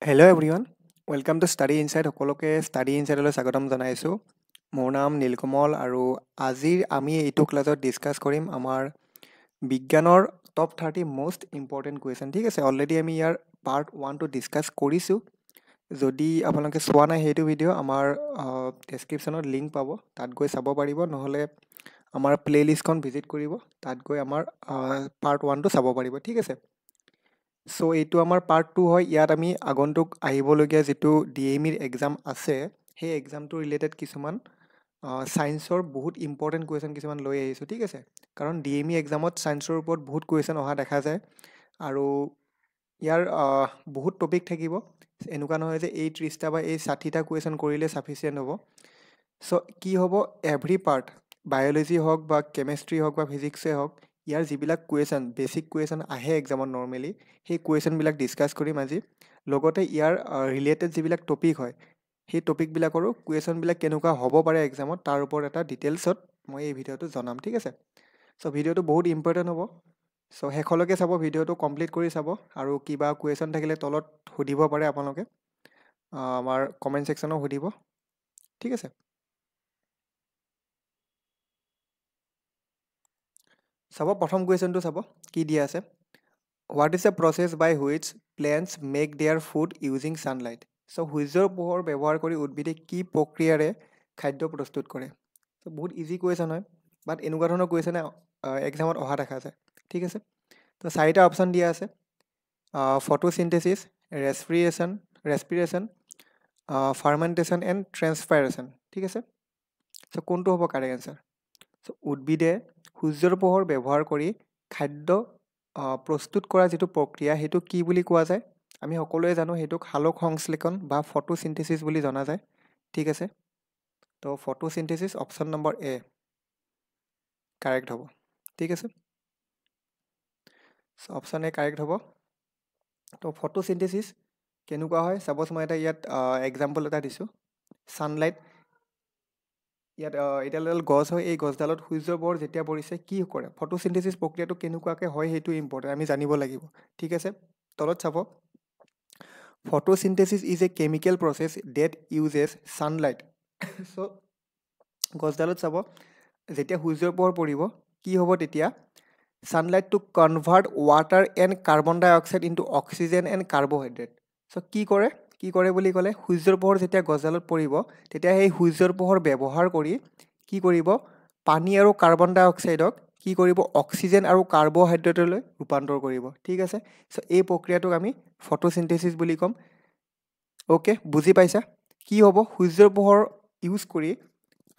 Hello' everyone, welcome to study inside. সকলোকে study ইনচাইডলৈ স্বাগতম জনাইছোঁ। মোৰ নাম নীলকমল আৰু আজিৰ আমি এইটো ক্লাছত ডিছকাছ কৰিম আমাৰ বিজ্ঞানৰ টপ 30 মষ্ট ইম্পৰ্টেণ্ট কুৱেশ্যন। ঠিক আছে, অলৰেডি আমি ইয়াৰ পাৰ্ট 1টো ডিছকাছ কৰিছোঁ। যদি আপোনালোকে চোৱা নাই সেইটো ভিডিঅ' আমাৰ ডেছক্ৰিপশ্যনত লিংক পাব, তাত গৈ চাব পাৰিব। নহ'লে আমাৰ প্লে'লিষ্টখন ভিজিট কৰিব, তাত গৈ আমাৰ পাৰ্ট 1টো চাব পাৰিব। ঠিক আছে, চ' এইটো আমাৰ পাৰ্ট 2 হয়। ইয়াত আমি আগন্তুক আহিবলগীয়া যিটো DME এক্সাম আছে, সেই এক্সামটো ৰিলেটেড কিছুমান ছায়েন্সৰ বহুত ইম্পৰ্টেণ্ট কুৱেশ্যন কিছুমান লৈ আহিছোঁ। ঠিক আছে, কাৰণ DME এক্সামত ছায়েন্সৰ ওপৰত বহুত কুৱেশ্যন অহা দেখা যায় আৰু ইয়াৰ বহুত টপিক থাকিব। এনেকুৱা নহয় যে এই 30টা বা এই 60টা কুৱেশ্যন কৰিলে ছাফিচিয়েণ্ট হ'ব। চ' কি হ'ব, এভৰি পাৰ্ট, বায়'লজি হওক বা কেমেষ্ট্ৰি হওক বা ফিজিক্সে হওক, ইয়াৰ যিবিলাক কুৱেশ্যন, বেচিক কুৱেশ্যন আহে এক্সামত নৰ্মেলি, সেই কুৱেশ্যনবিলাক ডিছকাছ কৰিম আজি। লগতে ইয়াৰ ৰিলেটেড যিবিলাক টপিক হয়, সেই টপিকবিলাকৰো কুৱেশ্যনবিলাক কেনেকুৱা হ'ব পাৰে এক্সামত, তাৰ ওপৰত এটা ডিটেইলছত মই এই ভিডিঅ'টো জনাম। ঠিক আছে, চ' ভিডিঅ'টো বহুত ইম্পৰ্টেণ্ট হ'ব। চ' শেষলৈকে চাব, ভিডিঅ'টো কমপ্লিট কৰি চাব, আৰু কিবা কুৱেশ্যন থাকিলে তলত সুধিব পাৰে আপোনালোকে, আমাৰ কমেণ্ট ছেকশ্যনত সুধিব। ঠিক আছে, চাব প্ৰথম কুৱেশ্যনটো চাব, কি দিয়া আছে। What is the process by which plants make their food using sunlight. So' সূৰ্যৰ পোহৰ ব্যৱহাৰ কৰি উদ্ভিদে কি প্ৰক্ৰিয়াৰে খাদ্য প্ৰস্তুত কৰে। চ' বহুত ইজি কুৱেশ্যন হয়, বাট এনেকুৱা ধৰণৰ কুৱেশ্যনে এক্সামত অহা দেখা যায়। ঠিক আছে, তো 4টা অপশ্যন দিয়া আছে: ফটোচিনথেচিছ, ৰেছপিৰেশ্যন, ফাৰ্মেণ্টেশ্যন এণ্ড ট্ৰেন্সপাইৰেশ্যন। ঠিক আছে, চ' কোনটো হ'ব কাৰেক্ট এনচাৰ? চ' উদ্ভিদে সূৰ্যৰ পোহৰ ব্যৱহাৰ কৰি খাদ্য প্ৰস্তুত কৰা যিটো প্ৰক্ৰিয়া, সেইটো কি বুলি কোৱা যায়? আমি সকলোৱে জানো সেইটোক সালোক সংশ্লেষণ বা ফটোচিনথেচিছ বুলি জনা যায়। ঠিক আছে, তো ফটোচিনথেচিছ অপশ্যন নম্বৰ এ কাৰেক্ট হ'ব। ঠিক আছে, অপশ্যন এ কাৰেক্ট হ'ব। তো ফটোচিনথেচিছ কেনেকুৱা হয়? ছাপ'জ মই এটা ইয়াত এক্সাম্পল এটা দিছোঁ। ছানলাইট, ইয়াত এডাল গছ হয়, এই গছডালত সূৰ্যৰ পোহৰ যেতিয়া পৰিছে, কি কৰে? ফটোচিনথেচিছ প্ৰক্ৰিয়াটো কেনেকুৱাকৈ হয় সেইটো ইম্পৰ্টেণ্ট, আমি জানিব লাগিব। ঠিক আছে, তলত চাব, photosynthesis is a chemical process that uses sunlight. চ' গছডালত চাব, যেতিয়া সূৰ্যৰ পোহৰ পৰিব, কি হ'ব তেতিয়া? Sunlight to convert water and carbon dioxide into oxygen and carbohydrate. চ' কি কৰে বুলি ক'লে, সূৰ্যৰ পোহৰ যেতিয়া গছডালত পৰিব, তেতিয়া সেই সূৰ্যৰ পোহৰ ব্যৱহাৰ কৰি কি কৰিব? পানী আৰু কাৰ্বন ডাই অক্সাইডক কি কৰিব? অক্সিজেন আৰু কাৰ্বহাইড্ৰেটলৈ ৰূপান্তৰ কৰিব। ঠিক আছে, চ' এই প্ৰক্ৰিয়াটোক আমি ফটোচিনথেচিছ বুলি ক'ম। অ'কে, বুজি পাইছা? কি হ'ব? সূৰ্যৰ পোহৰ ইউজ কৰি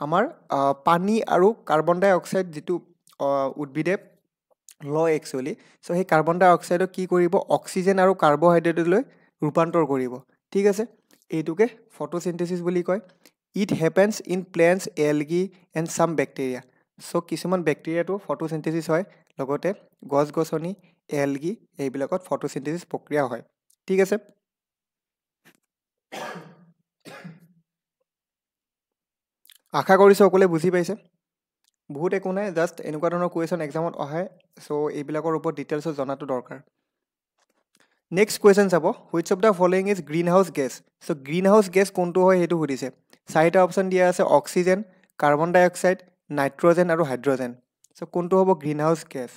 আমাৰ পানী আৰু কাৰ্বন ডাই অক্সাইড যিটো উদ্ভিদে লয় একচুৱেলি, চ' সেই কাৰ্বন ডাই অক্সাইডক কি কৰিব? অক্সিজেন আৰু কাৰ্বহাইড্ৰেটলৈ ৰূপান্তৰ কৰিব। ঠিক আছে, এইটোকে ফটোচিনথেচিছ বুলি কয়। It happens in plants, algae and some bacteria. So' কিছুমান বেক্টেৰিয়াটো ফটোচিনথেচিছ হয়, লগতে গছ গছনি, এলগি, এইবিলাকত ফটোচিনথেচিছ প্ৰক্ৰিয়া হয়। ঠিক আছে, আশা কৰিছোঁ সকলোৱে বুজি পাইছে। বহুত একো নাই, জাষ্ট এনেকুৱা ধৰণৰ কুৱেশ্যন এক্সামত আহে, চ' এইবিলাকৰ ওপৰত ডিটেইলছত জনাটো দৰকাৰ। নেক্সট কুৱেশ্যন চাব, which of the following is green house gas. So' green house gas কোনটো হয় সেইটো সুধিছে। 4টা অপশ্যন দিয়া আছে: অক্সিজেন, কাৰ্বন ডাই অক্সাইড, নাইট্ৰজেন আৰু হাইড্ৰজেন। চ' কোনটো হ'ব গ্ৰীণ হাউচ গেছ?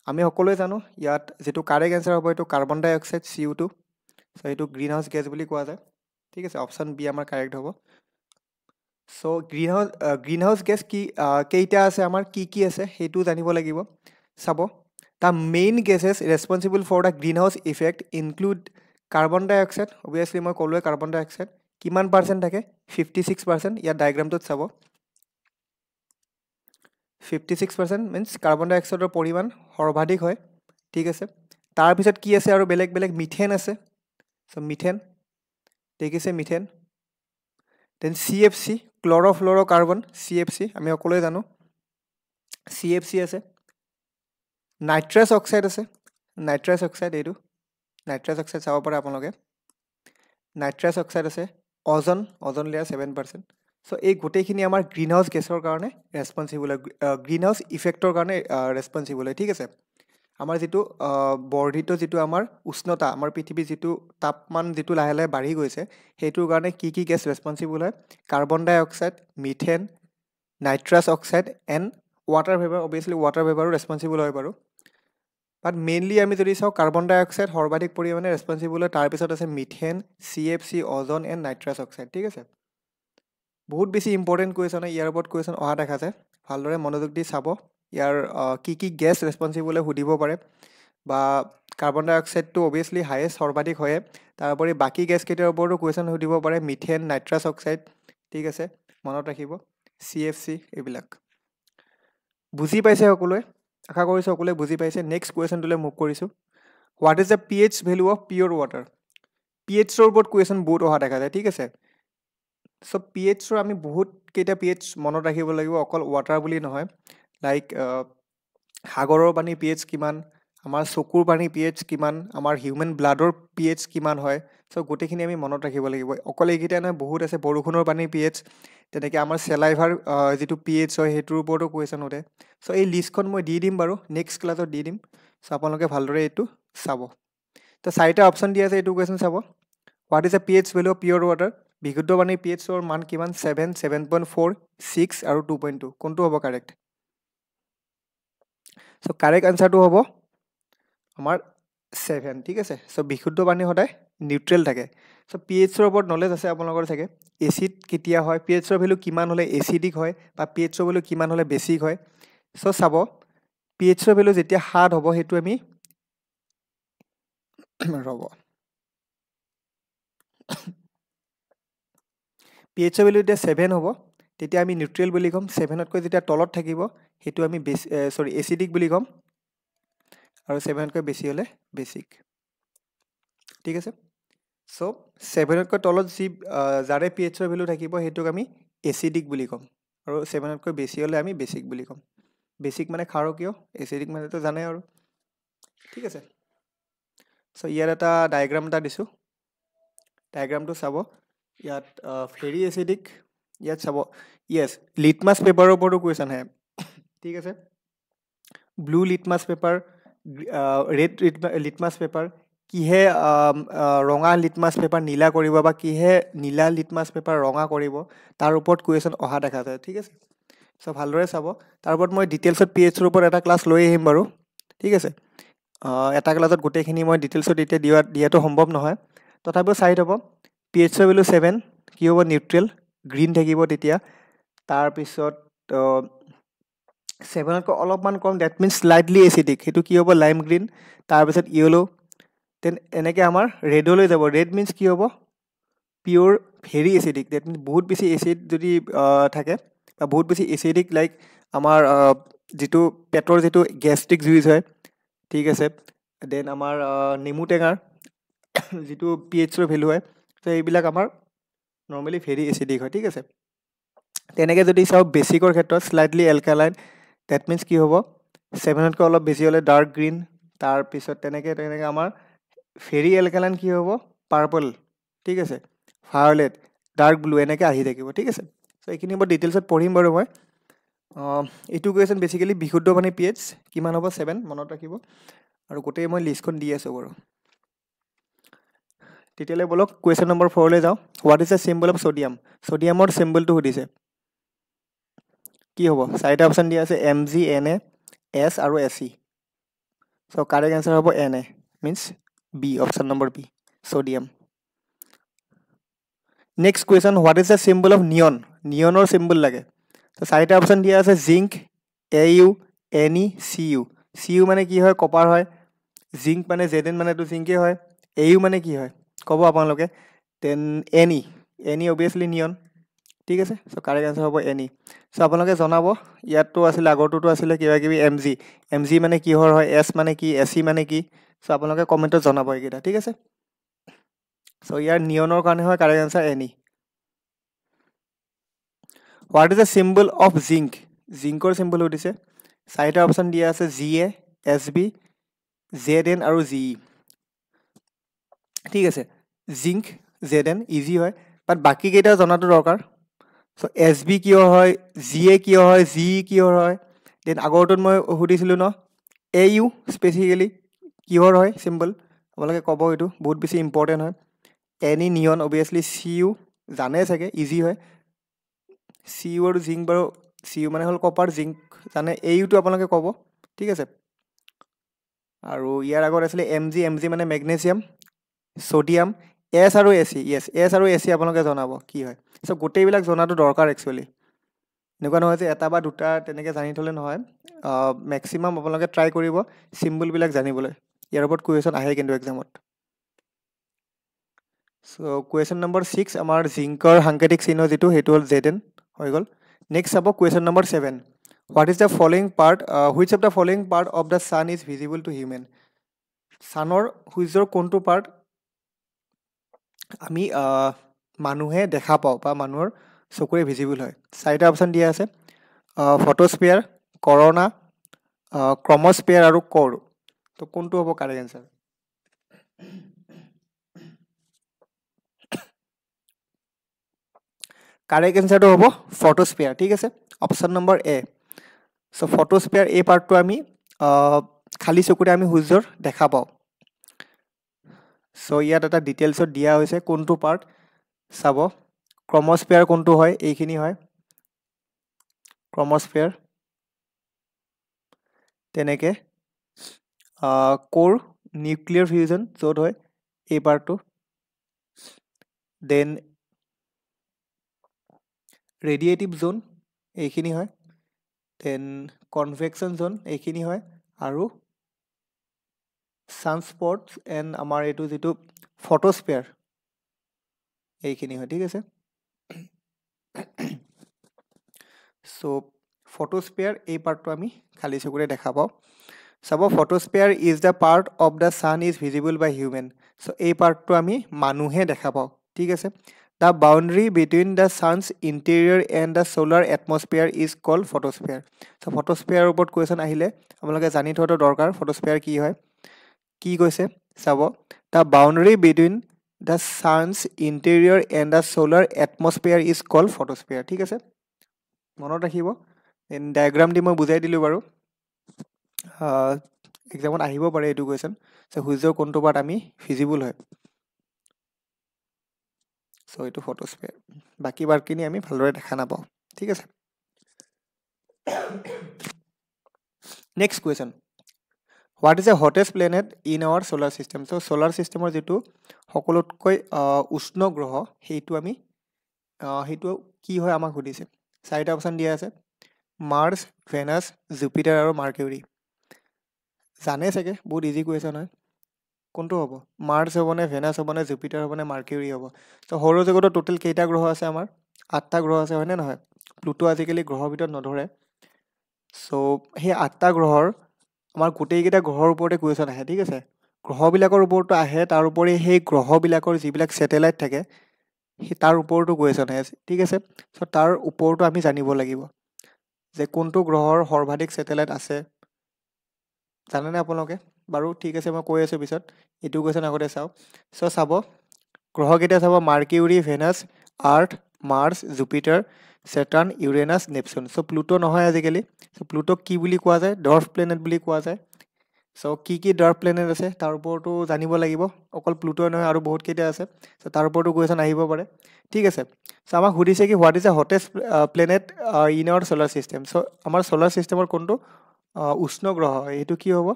আমি সকলোৱে জানো ইয়াত যিটো কাৰেক্ট এনচাৰ হ'ব, এইটো কাৰ্বন ডাই অক্সাইড, CO2। চ' এইটো গ্ৰীণ হাউচ গেছ বুলি কোৱা যায়। ঠিক আছে, অপশ্যন বি আমাৰ কাৰেক্ট হ'ব। চ' গ্ৰীণ হাউচ গেছ কেইটা আছে, আমাৰ কি আছে সেইটো জানিব লাগিব। চাব, the main gases responsible for the greenhouse effect include carbon dioxide. Obviously মই ক'লোৱে কাৰ্বন ডাই অক্সাইড কিমান পাৰ্চেণ্ট থাকে? 56%। ইয়াত ডায়েগ্ৰামটোত চাব, 56% মিনছ কাৰ্বন ডাই অক্সাইডৰ পৰিমাণ সৰ্বাধিক হয়। ঠিক আছে, তাৰপিছত কি আছে আৰু বেলেগ মিথেন আছে। চ' মিথেন দেখিছে, methane. Then CFC, chlorofluorocarbon, CFC আমি সকলোৱে জানো, CFC আছে। নাইট্ৰাছ অক্সাইড আছে, নাইট্ৰাছ অক্সাইড, এইটো নাইট্ৰাছ অক্সাইড চাব পাৰে আপোনালোকে। নাইট্ৰাছ অক্সাইড আছে। অজন লেয়াৰ 7%। চ' এই গোটেইখিনি আমাৰ গ্ৰীণ হাউচ গেছৰ কাৰণে ৰেছপনচিবল হয়, গ্ৰীণ হাউচ ইফেক্টৰ কাৰণে ৰেছপনচিবল হয়। ঠিক আছে, আমাৰ যিটো বৰ্ধিত যিটো আমাৰ উষ্ণতা আমাৰ পৃথিৱীৰ যিটো তাপমান যিটো লাহে লাহে বাঢ়ি গৈছে সেইটোৰ কাৰণে কি গেছ ৰেছপনচিবল হয় carbon dioxide methane nitrous oxide and water vapour obviously water ভেপাৰো ৰেছপনচিবল হয় বাৰু বাট মেইনলি আমি যদি চাওঁ কাৰ্বন ডাই অক্সাইড সৰ্বাধিক পৰিমাণে ৰেছপনচিবল হয় তাৰপিছত আছে methane CFC ozone and nitrous oxide ঠিক আছে বহুত বেছি ইম্পৰ্টেণ্ট কুৱেশ্যন হয় ইয়াৰ ওপৰত কুৱেশ্যন অহা দেখা যায় ভালদৰে মনোযোগ দি চাব ইয়াৰ কি গেছ ৰেছপনচিবল সুধিব পাৰে বা কাৰ্বন ডাই অক্সাইডটো অভিয়াছলি হায়েষ্ট সৰ্বাধিক হয়ে তাৰোপৰি বাকী গেছকেইটাৰ ওপৰতো কুৱেশ্যন সুধিব পাৰে মিথেন নাইট্ৰাছ অক্সাইড ঠিক আছে মনত ৰাখিব CFC এইবিলাক বুজি পাইছে সকলোৱে আশা কৰিছোঁ সকলোৱে বুজি পাইছে নেক্সট কুৱেশ্যনটোলৈ মুভ কৰিছোঁ what is the pH value of pure water pHৰ ওপৰত কুৱেশ্যন বহুত অহা দেখা যায় ঠিক আছে চ' pHৰ আমি বহুতকেইটা pH মনত ৰাখিব লাগিব অকল ৱাটাৰ বুলি নহয় লাইক সাগৰৰ পানীৰ pH কিমান আমাৰ চকুৰ পানীৰ pH কিমান আমাৰ হিউমেন ব্লাডৰ pH কিমান হয় চ' গোটেইখিনি আমি মনত ৰাখিব লাগিব অকল এইকেইটা নহয় বহুত আছে বৰষুণৰ পানীৰ pH তেনেকৈ আমাৰ চেলাইভাৰ যিটো pH হয় সেইটোৰ ওপৰতো কুৱেশ্যন সোধে চ' এই লিষ্টখন মই দি দিম বাৰু নেক্সট ক্লাছত দি দিম চ' আপোনালোকে ভালদৰে এইটো চাব তো 4টা অপশ্যন দিয়া আছে এইটো কুৱেশ্যন চাব what is the pH value of pure water বিশুদ্ধ পানীৰ pHৰ মান কিমান 7 7.4 6 আৰু 2.2 কোনটো হ'ব কাৰেক্ট চ' কাৰেক্ট আনচাৰটো হ'ব আমাৰ 7 ঠিক আছে চ' বিশুদ্ধ পানী সদায় নিউট্ৰেল থাকে চ' pHৰ ওপৰত নলেজ আছে আপোনালোকৰ চাগে এচিড কেতিয়া হয় pHৰ ভেলু কিমান হ'লে এচিডিক হয় বা pHৰ ভেলু কিমান হ'লে বেছিক হয় চ' চাব pHৰ ভেলু যেতিয়া 7 হ'ব সেইটো আমি ৰ'ব pHৰ ভেলু যেতিয়া 7 হ'ব তেতিয়া আমি নিউট্ৰেল বুলি ক'ম 7তকৈ যেতিয়া তলত থাকিব সেইটো আমি এচিডিক বুলি ক'ম আৰু 7তকৈ বেছি হ'লে বেছিক ঠিক আছে চ' 7তকৈ তলত যি যাৰে pHৰ ভেলু থাকিব সেইটোক আমি এচিডিক বুলি ক'ম আৰু 7তকৈ বেছি হ'লে আমি বেছিক বুলি ক'ম বেছিক মানে ক্ষাৰকীয় এচিডিক মানেতো জানে আৰু ঠিক আছে চ' ইয়াত এটা ডায়েগ্ৰাম এটা দিছোঁ ডায়েগ্ৰামটো চাব ইয়াত ফেৰি এচিডিক ইয়াত চাব য়েছ লিটমাছ পেপাৰৰ ওপৰতো কুৱেশ্যন আহে ঠিক আছে blue litmus paper red litmus paper কিহে ৰঙা লিটমাছ পেপাৰ নীলা কৰিব বা কিহে নীলা লিটমাছ পেপাৰ ৰঙা কৰিব তাৰ ওপৰত কুৱেশ্যন অহা দেখা যায় ঠিক আছে চ' ভালদৰে চাব তাৰ ওপৰত মই ডিটেইলছত pHৰ ওপৰত এটা ক্লাছ লৈ আহিম বাৰু ঠিক আছে এটা ক্লাছত গোটেইখিনি মই ডিটেইলছত এতিয়া দিয়াটো সম্ভৱ নহয় তথাপিও চাই থ'ব pHৰ ভেলু 7 কি হ'ব নিউট্ৰেল গ্ৰীণ থাকিব তেতিয়া তাৰপিছত 7তকৈ অলপমান কম ডেট মিনছ স্লাইটলি এচিডিক সেইটো কি হ'ব লাইম গ্ৰীণ তাৰপিছত য়েলো দেন এনেকৈ আমাৰ ৰেডলৈ যাব ৰেড মিনছ কি হ'ব পিয়'ৰ ভেৰি এচিডিক ডেট মিনছ বহুত বেছি এচিড যদি থাকে বা বহুত বেছি এচিডিক লাইক আমাৰ যিটো পেটৰ যিটো গেষ্ট্ৰিক জুইচ হয় ঠিক আছে দেন আমাৰ নেমু টেঙাৰ যিটো pHৰ ভেলু হয় ত' এইবিলাক আমাৰ নৰ্মেলি ভেৰি এচিডিক হয় ঠিক আছে তেনেকৈ যদি চাওঁ বেছিকৰ ক্ষেত্ৰত স্লাইটলি এলকালাইন ডেট মিনছ কি হ'ব 7তকৈ অলপ বেছি হ'লে ডাৰ্ক গ্ৰীণ তাৰপিছত তেনেকৈ আমাৰ ভেৰি এলকালাইন কি হ'ব পাৰ্পল ঠিক আছে ভায়লেট ডাৰ্ক ব্লু এনেকৈ আহি থাকিব ঠিক আছে চ' এইখিনি মই ডিটেইলছত পঢ়িম বাৰু মই এইটো কুৱেশ্যন বেচিকেলি বিশুদ্ধ পানীৰ pH কিমান হ'ব 7 মনত ৰাখিব আৰু গোটেই মই লিষ্টখন দি আছোঁ বাৰু তেতিয়ালৈ বলক কুৱেশ্যন নম্বৰ 4লৈ যাওঁ what is the symbol of sodium ছ'ডিয়ামৰ চিম্বলটো সুধিছে কি হ'ব 4টা অপশ্যন দিয়া আছে Mg Na S আৰু Se চ' কাৰেক্ট এনচাৰ হ'ব Na means B option number B sodium next question what is the symbol of neon নিয়নৰ চিম্বল লাগে ত' 4টা অপশ্যন দিয়া আছে জিংক Au Ne Cu মানে কি হয় কপাৰ হয় জিংক মানে Zn মানেতো জিংকে হয় Au মানে কি হয় ক'ব আপোনালোকে দেন Ni অভিয়াছলি নিয়ন ঠিক আছে চ' কাৰেক্ট এনচাৰ হ'ব Ne চ' আপোনালোকে জনাব ইয়াততো আছিলে আগৰটোতো আছিলে কিবা কিবি Mg মানে কিহৰ হয় S মানে কি Se মানে কি চ' আপোনালোকে কমেণ্টত জনাব এইকেইটা ঠিক আছে চ' ইয়াৰ নিয়নৰ কাৰণে হয় correct answer Ne what is the symbol of zinc জিংকৰ চিম্বল সুধিছে 4টা অপশ্যন দিয়া আছে Ga Sb Zn আৰু Ge ঠিক আছে জিংক Zn ইজি হয় বাট বাকীকেইটা জনাটো দৰকাৰ চ' Sb কিয় হয় Ga কিয় হয় Ge কিয় হয় দেন আগৰটোত মই সুধিছিলোঁ ন এ ইউ স্পেচিফিকেলি কিহৰ হয় চিম্বল আপোনালোকে ক'ব, এইটো বহুত বেছি ইম্পৰ্টেণ্ট হয়। এনি নিয়ন অভিয়াছলি চি ইউ জানে চাগে, ইজি হয়। চি ইউ আৰু জিংক বাৰু, চি ইউ মানে হ'ল কপাৰ, জিংক জানে। এ ইউটো আপোনালোকে ক'ব, ঠিক আছে। আৰু ইয়াৰ আগত আছিলে এম জি মানে মেগনেছিয়াম, ছ'ডিয়াম, এছ আৰু এ চি। য়েছ, এছ আৰু এ চি আপোনালোকে জনাব কি হয়। চ' গোটেইবিলাক জনাটো দৰকাৰ একচুৱেলি। এনেকুৱা নহয় যে এটা বা দুটা তেনেকৈ জানি থ'লে নহয়, মেক্সিমাম আপোনালোকে ট্ৰাই কৰিব চিম্বলবিলাক জানিবলৈ। ইয়াৰ ওপৰত কুৱেশ্যন আহে কিন্তু এক্সামত। চ' কুৱেশ্যন নম্বৰ 6 আমাৰ জিংকৰ সাংকেতিক চিহ্ন যিটো, সেইটো হ'ল ZN হৈ গ'ল। নেক্সট চাব question number 7, what is the following part, which of the following part of the sun is visible to human. ছানৰ সূৰ্যৰ কোনটো পাৰ্ট আমি মানুহে দেখা পাওঁ বা মানুহৰ চকুৰে ভিজিবল হয়। 4টা অপশ্যন দিয়া আছে, ফটোস্ফিয়াৰ, কৰ'না, ক্ৰমস্ফিয়াৰ আৰু ক'ৰ। তো কোনটো হ'ব কাৰেক্ট এনচাৰ? কাৰেক্ট এনচাৰটো হ'ব ফটোস্ফিয়াৰ, ঠিক আছে, অপশ্যন নম্বৰ এ। চ' ফটোস্ফিয়াৰ এই পাৰ্টটো আমি খালী চকুৰে আমি সূৰ্যৰ দেখা পাওঁ। চ' ইয়াত এটা ডিটেইলছত দিয়া হৈছে কোনটো পাৰ্ট। চাব, ক্ৰমস্ফিয়াৰ কোনটো হয়, এইখিনি হয় ক্ৰমস্ফিয়াৰ। তেনেকৈ ক'ৰ নিউক্লিয়াৰ ফিউজন য'ত হয় এই পাৰ্টটো। দেন ৰেডিয়েটিভ জ'ন এইখিনি হয়। দেন কনভেকশ্যন জ'ন এইখিনি হয়। আৰু ছানস্পটছ এণ্ড আমাৰ এইটো যিটো ফটোস্ফিয়াৰ এইখিনি হয়, ঠিক আছে। চ' ফটোস্ফিয়াৰ এই পাৰ্টটো আমি খালী চকুৰে দেখা পাওঁ। চাব, photosphere is the part of the sun is visible by human. So' এই পাৰ্টটো আমি মানুহে দেখা পাওঁ, ঠিক আছে। The boundary between the sun's interior and the solar atmosphere is called photosphere. So' ফটোস্ফিয়াৰৰ ওপৰত কুৱেশ্যন আহিলে আপোনালোকে জানি থোৱাটো দৰকাৰ, ফটোস্ফিয়াৰ কি হয়। কি কৈছে চাব, the boundary between the sun's interior and the solar atmosphere is called photosphere, ঠিক আছে, মনত ৰাখিব। দেন ডায়েগ্ৰাম দি মই বুজাই দিলোঁ বাৰু, এক্সামত আহিব পাৰে এইটো কুৱেশ্যন যে সূৰ্যৰ কোনটো পাৰ্ট আমি ভিজিবল হয়। চ' এইটো ফটোস্ফিয়াৰ, বাকী পাৰ্টখিনি আমি ভালদৰে দেখা নাপাওঁ, ঠিক আছে। Next question, what is the hottest planet in our solar system. So' solar ছিষ্টেমৰ যিটো সকলোতকৈ উষ্ণ গ্ৰহ সেইটো আমি সেইটো কি হয় আমাক সুধিছে। 4টা অপশ্যন দিয়া আছে, মাৰ্চ, ভেনাছ, জুপিটাৰ আৰু মাৰ্কিউৰী। জানে চাগে, বহুত ইজি কুৱেশ্যন হয়। কোনটো হ'ব, মাৰ্চ হ'বনে, ভেনাছ হ'বনে, জুপিটাৰ হ'বনে, মাৰ্কিউৰী হ'ব। ত' সৌৰজগতত টোটেল কেইটা গ্ৰহ আছে আমাৰ? 8টা গ্ৰহ আছে, হয়নে নহয়? প্লুটো আজিকালি গ্ৰহৰ ভিতৰত নধৰে। চ' সেই 8টা গ্ৰহৰ আমাৰ গোটেইকেইটা গ্ৰহৰ ওপৰতে কুৱেশ্যন আহে, ঠিক আছে। গ্ৰহবিলাকৰ ওপৰতো আহে, তাৰ উপৰি সেই গ্ৰহবিলাকৰ যিবিলাক ছেটেলাইট থাকে সেই তাৰ ওপৰতো কুৱেশ্যন আহে, ঠিক আছে। চ' তাৰ ওপৰতো আমি জানিব লাগিব যে কোনটো গ্ৰহৰ সৰ্বাধিক ছেটেলাইট আছে, জানেনে আপোনালোকে? বাৰু ঠিক আছে, মই কৈ আছোঁ পিছত, এইটো কুৱেশ্যন আগতে চাওঁ। চ' চাব, গ্ৰহকেইটা চাব, Mercury, Venus, Earth, Mars, Jupiter, Saturn, Uranus, Neptune. চ' প্লুটো নহয় আজিকালি। চ' প্লুটোক কি বুলি কোৱা যায়? ডৰ্ফ প্লেনেট বুলি কোৱা যায়। চ' কি ডৰ্ফ প্লেনেট আছে তাৰ ওপৰতো জানিব লাগিব, অকল প্লুটো নহয় আৰু বহুত কেইটা আছে। চ' তাৰ ওপৰতো কুৱেশ্যন আহিব পাৰে, ঠিক আছে। চ' আমাক সুধিছে কি what is the hottest planet in our solar system. So' আমাৰ ছ'লাৰ ছিষ্টেমৰ কোনটো উষ্ণ গ্ৰহ হয়, সেইটো কি হ'ব?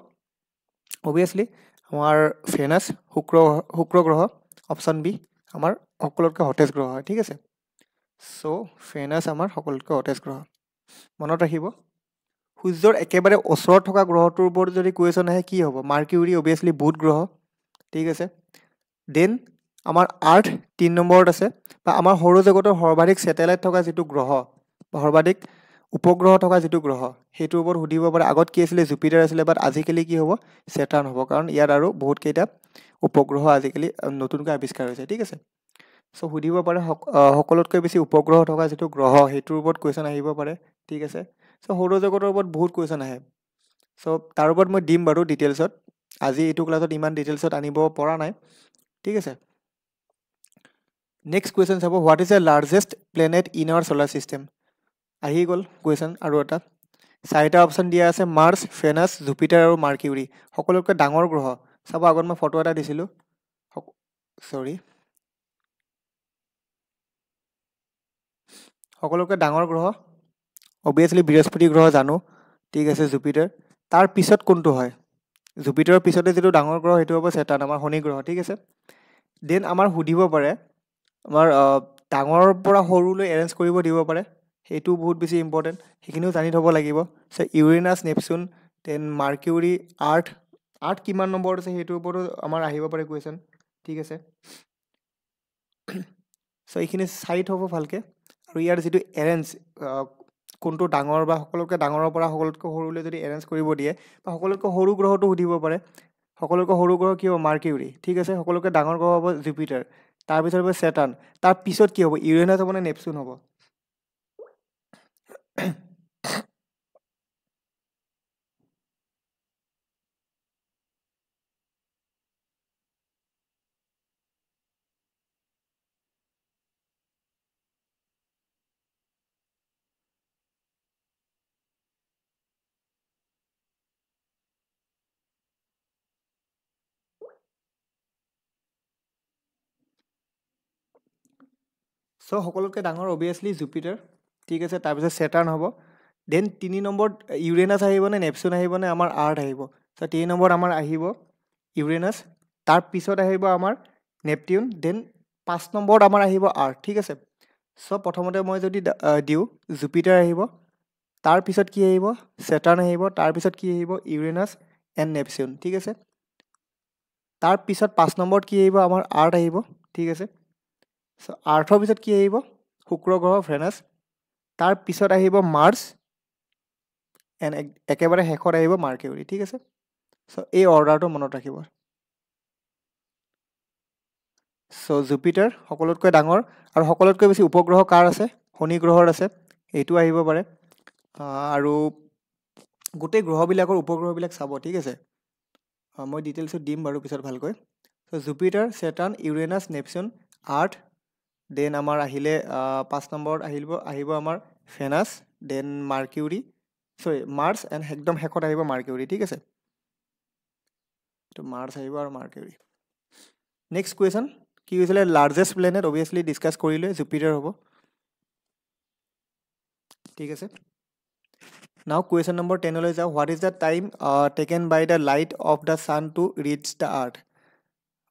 অভিয়াছলি আমাৰ ভেনাছ, শুক্ৰ গ্ৰহ, অপশ্যন বি আমাৰ সকলোতকৈ হটেষ্ট গ্ৰহ হয়, ঠিক আছে। চ' ভেনাছ আমাৰ সকলোতকৈ হটেষ্ট গ্ৰহ, মনত ৰাখিব। সূৰ্যৰ একেবাৰে ওচৰত থকা গ্ৰহটোৰ ওপৰত যদি কুৱেশ্যন আহে কি হ'ব? মাৰ্কিউৰী, অভিয়াছলি বুধ গ্ৰহ, ঠিক আছে। দেন আমাৰ আৰ্থ 3 নম্বৰত আছে, বা আমাৰ সৌৰজগতৰ সৰ্বাধিক ছেটেলাইট থকা যিটো গ্ৰহ বা সৰ্বাধিক উপগ্ৰহ থকা যিটো গ্ৰহ সেইটোৰ ওপৰত সুধিব পাৰে। আগত কি আছিলে? জুপিটাৰ আছিলে, বাট আজিকালি কি হ'ব? ছেটাৰ্ণ হ'ব, কাৰণ ইয়াত আৰু বহুতকেইটা উপগ্ৰহ আজিকালি নতুনকৈ আৱিষ্কাৰ হৈছে, ঠিক আছে। চ' সুধিব পাৰে সকলোতকৈ বেছি উপগ্ৰহ থকা যিটো গ্ৰহ সেইটোৰ ওপৰত কুৱেশ্যন আহিব পাৰে, ঠিক আছে। চ' সৌৰজগতৰ ওপৰত বহুত কুৱেশ্যন আহে। চ' তাৰ ওপৰত মই দিম বাৰু ডিটেইলছত, আজি এইটো ক্লাছত ইমান ডিটেইলছত আনিব পৰা নাই, ঠিক আছে। নেক্সট কুৱেশ্যন চাব, what is the largest planet in our solar system. আহি গ'ল কুৱেশ্যন আৰু এটা। চাৰিটা অপশ্যন দিয়া আছে মাৰ্চ, ভেনাছ, জুপিটাৰ আৰু মাৰ্কিউৰি। সকলোতকৈ ডাঙৰ গ্ৰহ চাব, আগত মই ফটো এটা দিছিলোঁ, সকলোতকৈ ডাঙৰ গ্ৰহ অবভিয়াছলি বৃহস্পতি গ্ৰহ জানো, ঠিক আছে, জুপিটাৰ। তাৰ পিছত কোনটো হয়? জুপিটাৰৰ পিছতে যিটো ডাঙৰ গ্ৰহ সেইটো হ'ব ছেটাৰ্ণ, আমাৰ শনি গ্ৰহ, ঠিক আছে। দেন আমাৰ সুধিব পাৰে, আমাৰ ডাঙৰৰ পৰা সৰুলৈ এৰেঞ্জ কৰিব দিব পাৰে, সেইটো বহুত বেছি ইম্পৰ্টেণ্ট, সেইখিনিও জানি থ'ব লাগিব। ইউৰেনাছ, নেপচুন, দেন মাৰ্কিউৰি, আৰ্থ কিমান নম্বৰত আছে সেইটোৰ ওপৰতো আমাৰ আহিব পাৰে কুৱেশ্যন, ঠিক আছে। এইখিনি চাই থ'ব ভালকৈ। আৰু ইয়াৰ যিটো এৰেঞ্জ, কোনটো ডাঙৰ বা সকলোতকৈ ডাঙৰৰ পৰা সকলোতকৈ সৰুলৈ যদি এৰেঞ্জ কৰিব দিয়ে, বা সকলোতকৈ সৰু গ্ৰহটো সুধিব পাৰে, সকলোতকৈ সৰু গ্ৰহ কি হ'ব? মাৰ্কিউৰি, ঠিক আছে। সকলোতকৈ ডাঙৰ গ্ৰহ হ'ব জুপিটাৰ, তাৰপিছত হ'ব ছেটাৰ্ণ, তাৰপিছত কি হ'ব? ইউৰেনাছ হ'ব নে নেপচুন হ'ব? সকলোতকৈ ডাঙৰ অবভিয়াছলি জুপিটাৰ, ঠিক আছে, তাৰপিছত ছেটাৰ্ণ হ'ব। দেন 3 নম্বৰত ইউৰেনাছ আহিবনে নেপচুন আহিবনে আমাৰ আৰ্থ আহিব? 3 নম্বৰত আমাৰ আহিব ইউৰেনাছ, তাৰপিছত আহিব আমাৰ নেপটিউন, দেন 5 নম্বৰত আমাৰ আহিব আৰ্থ, ঠিক আছে। প্ৰথমতে মই যদি দিওঁ, জুপিটাৰ আহিব, তাৰপিছত কি আহিব? ছেটাৰ্ণ আহিব, তাৰপিছত কি আহিব? ইউৰেনাছ এণ্ড নেপচুন, ঠিক আছে। তাৰপিছত 5 নম্বৰত কি আহিব? আমাৰ আৰ্থ আহিব, ঠিক আছে। আৰ্থৰ পিছত কি আহিব? শুক্ৰ গ্ৰহ, ভেনাছ, তাৰপিছত আহিব মাৰ্চ, এণ্ড একেবাৰে শেষত আহিব মাৰ্কিউৰি, ঠিক আছে। এই অৰ্ডাৰটো মনত ৰাখিব। জুপিটাৰ সকলোতকৈ ডাঙৰ, আৰু সকলোতকৈ বেছি উপগ্ৰহ কাৰ আছে? শনি গ্ৰহৰ আছে, এইটো আহিব পাৰে। আৰু গোটেই গ্ৰহবিলাকৰ উপগ্ৰহবিলাক চাব, ঠিক আছে। মই ডিটেইলছত দিম বাৰু পিছত ভালকৈ। Jupiter, Saturn, Uranus, Neptune, Earth, then আমাৰ আহিলে 5 নম্বৰত আহিব আমাৰ Venus, then Mercury, Mars, and একদম শেষত আহিব মাৰ্কিউৰি, ঠিক আছে। মাৰ্চ আহিব আৰু মাৰ্কিউৰি। নেক্সট কুৱেশ্যন কি হৈছিলে? লাৰ্জেষ্ট প্লেনেট, অবভিয়াছলি ডিছকাছ কৰিলে, জুপিটাৰ হ'ব, ঠিক আছে। নাও কুৱেশ্যন নম্বৰ 10লৈ যাওঁ। What is the time taken by the light of the sun to reach the earth?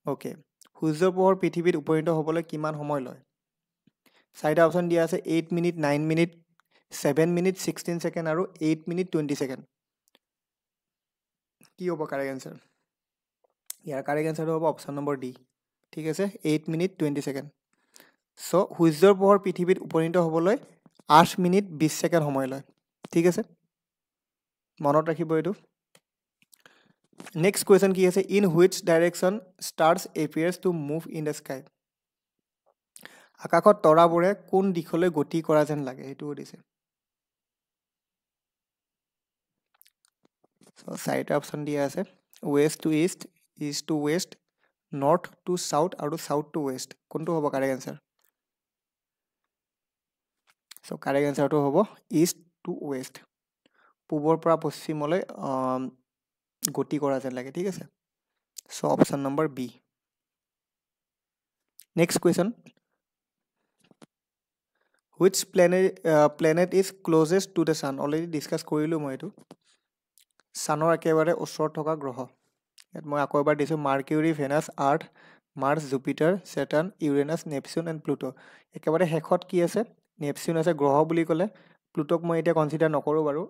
Okay, সূৰ্যৰ পোহৰ পৃথিৱীত উপনীত হ'বলৈ কিমান সময় লয়? 4টা অপশ্যন দিয়া আছে, 8 মিনিট, 9 মিনিট, 7 মিনিট, 16 ছেকেণ্ড আৰু 8 মিনিট 20 ছেকেণ্ড। কি হ'ব কাৰেক্ট এনচাৰ? ইয়াৰ কাৰেক্ট এনচাৰটো হ'ব অপশ্যন নম্বৰ ডি, ঠিক আছে, 8 মিনিট 20 ছেকেণ্ড। সূৰ্যৰ পোহৰ পৃথিৱীত উপনীত হ'বলৈ 8 মিনিট 20 ছেকেণ্ড সময় লয়, ঠিক আছে, মনত ৰাখিব এইটো। নেক্সট কুৱেশ্যন কি আছে? In which direction stars appears to move in the sky? আকাশত তৰাবোৰে কোন দিশলৈ গতি কৰা যেন লাগে, সেইটো সুধিছে। 4টা অপশ্যন দিয়া আছে, west to east, east to west, north to south আৰু চাউথ টু ৱেষ্ট। কোনটো হ'ব কাৰেক্ট এনচাৰ? কাৰেক্ট এনচাৰটো হ'ব ইষ্ট টু ৱেষ্ট, পূবৰ পৰা পশ্চিমলৈ গতি কৰা যেন লাগে, ঠিক আছে। Option number B. Next question, which planet is closest to the sun? Already discuss কৰিলোঁ মই এইটো, ছানৰ একেবাৰে ওচৰত থকা গ্ৰহ। ইয়াত মই আকৌ এবাৰ দিছোঁ, Mercury, Venus, Earth, Mars, Jupiter, Saturn, Uranus, Neptune and Pluto. একেবাৰে শেষত কি আছে? নেপচুন আছে। গ্ৰহ বুলি ক'লে প্লুটক মই এতিয়া কনচিডাৰ নকৰোঁ বাৰু।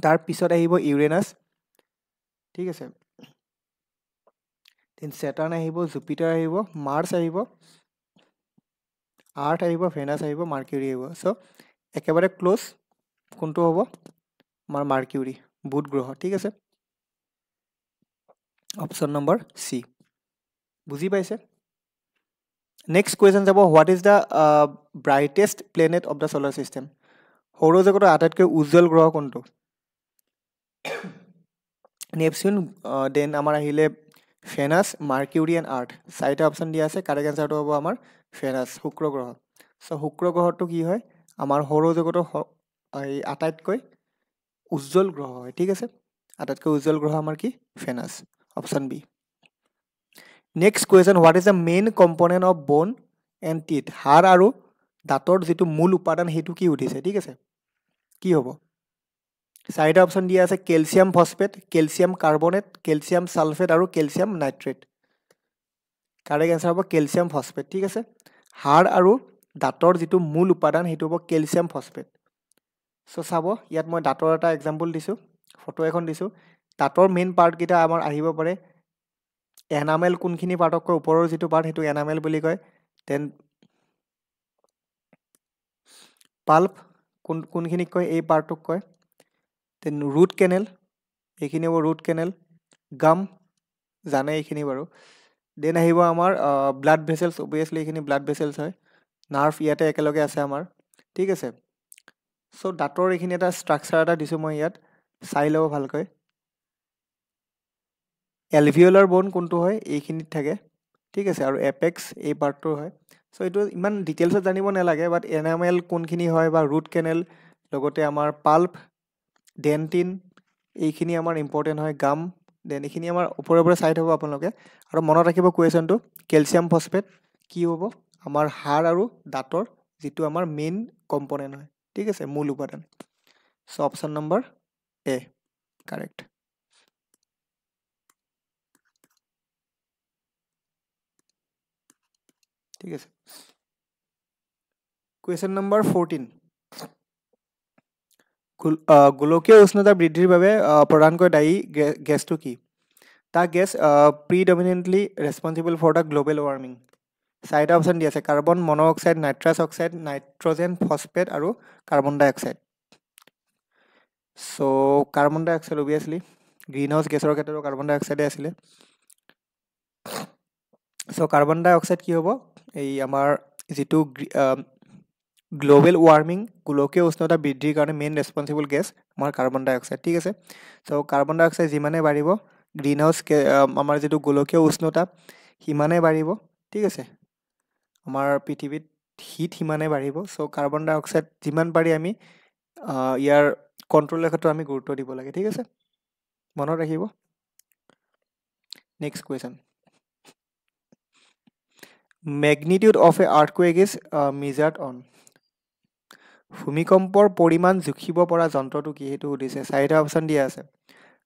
তাৰপিছত আহিব ইউৰেনাছ, ঠিক আছে, দেন ছেটাৰ্ণ আহিব, জুপিটাৰ আহিব, মাৰ্চ আহিব, আৰ্থ আহিব, ভেনাছ আহিব, মাৰ্কিউৰি আহিব। একেবাৰে ক্ল'জ কোনটো হ'ব? আমাৰ মাৰ্কিউৰি, বুধ গ্ৰহ, ঠিক আছে, অপশ্যন নম্বৰ চি। বুজি পাইছে? নেক্সট কুৱেশ্যন যাব, what is the brightest planet of the solar system? সৌৰজগতৰ আটাইতকৈ উজ্জ্বল গ্ৰহ কোনটো? নেপচুন, দেন আমাৰ আহিলে ভেনাছ, মাৰ্কিউৰি এণ্ড আৰ্থ। 4টা অপশ্যন দিয়া আছে, কাৰেক্ট এনচাৰটো হ'ব আমাৰ ভেনাছ, শুক্ৰ গ্ৰহ। শুক্ৰ গ্ৰহটো কি হয়? আমাৰ সৌৰজগতৰ আটাইতকৈ উজ্জ্বল গ্ৰহ হয় ঠিক আছে আটাইতকৈ উজ্জ্বল গ্ৰহ আমাৰ কি Venus option B next question what is the main component of bone and teeth হাড় আৰু দাঁতৰ যিটো মূল উপাদান সেইটো কি সুধিছে ঠিক আছে কি হ'ব চাৰিটা অপশ্যন দিয়া আছে calcium phosphate calcium carbonate calcium sulphate আৰু কেলছিয়াম নাইট্ৰেট কাৰেক্ট এনচাৰ হ'ব কেলছিয়াম ফছফেট ঠিক আছে হাড় আৰু দাঁতৰ যিটো মূল উপাদান সেইটো হ'ব কেলছিয়াম ফছফেট চ' চাব ইয়াত মই দাঁতৰ এটা এক্সাম্পল দিছোঁ ফটো এখন দিছোঁ দাঁতৰ মেইন পাৰ্টকেইটা আমাৰ আহিব পাৰে এনামেল কোনখিনি পাৰ্টক কয় ওপৰৰ যিটো পাৰ্ট সেইটো এনামেল বুলি কয় দেন পাল্প কোনখিনিক কয় এই পাৰ্টটোক কয় দেন ৰুট কেনেল এইখিনি হ'ব ৰুট কেনেল গাম জানে এইখিনি বাৰু দেন আহিব আমাৰ ব্লাড ভেচেলছ অভিয়াছলি এইখিনি ব্লাড ভেচেলছ হয় নাৰ্ভ ইয়াতে একেলগে আছে আমাৰ ঠিক আছে চ' দাঁতৰ এইখিনি এটা ষ্ট্ৰাকচাৰ এটা দিছোঁ মই ইয়াত চাই ল'ব ভালকৈ এলভিঅলাৰ বন কোনটো হয় এইখিনিত থাকে ঠিক আছে আৰু এপেক্স এই পাৰ্টটোৰ হয় চ' এইটো ইমান ডিটেইলছত জানিব নালাগে বাট এনামেল কোনখিনি হয় বা ৰুট কেনেল লগতে আমাৰ পাল্প ডেণ্টিন এইখিনি আমাৰ ইম্পৰ্টেণ্ট হয় গাম দেন এইখিনি আমাৰ ওপৰে ওপৰে চাই থ'ব আপোনালোকে আৰু মনত ৰাখিব কুৱেশ্যনটো কেলছিয়াম ফছফেট কি হ'ব আমাৰ হাড় আৰু দাঁতৰ যিটো আমাৰ মেইন কম্পনেণ্ট হয় ঠিক আছে মূল উপাদান চ' অপশ্যন নম্বৰ এ কাৰেক্ট ঠিক আছে কুৱেশ্যন নম্বৰ 14 গোলকীয় উষ্ণতা বৃদ্ধিৰ বাবে প্ৰধানকৈ দায়ী গেছটো কি the gas predominantly responsible for the global warming চাৰিটা অপশ্যন দি আছে carbon monoxide nitrous oxide nitrogen phosphate আৰু carbon dioxide so' carbon dioxide obviously greenhouse গেছৰ ক্ষেত্ৰতো কাৰ্বন ডাই অক্সাইডে আছিলে চ' কাৰ্বন ডাই অক্সাইড কি হ'ব এই আমাৰ যিটো গ্ল'বেল ৱাৰ্মিং গোলকীয় উষ্ণতা বৃদ্ধিৰ কাৰণে মেইন ৰেছপনচিবল গেছ আমাৰ কাৰ্বন ডাই অক্সাইড ঠিক আছে চ' কাৰ্বন ডাই অক্সাইড যিমানে বাঢ়িব গ্ৰীণ হাউচ আমাৰ যিটো গোলকীয় উষ্ণতা সিমানে বাঢ়িব ঠিক আছে আমাৰ পৃথিৱীত হিট সিমানে বাঢ়িব চ' কাৰ্বন ডাই অক্সাইড যিমান পাৰি আমি ইয়াৰ কণ্ট্ৰলৰ ক্ষেত্ৰত আমি গুৰুত্ব দিব লাগে ঠিক আছে মনত ৰাখিব next question magnitude of A earthquake is measured on ভূমিকম্পৰ পৰিমাণ জুখিব পৰা যন্ত্ৰটো কি সেইটো সুধিছে চাৰিটা অপশ্যন দিয়া আছে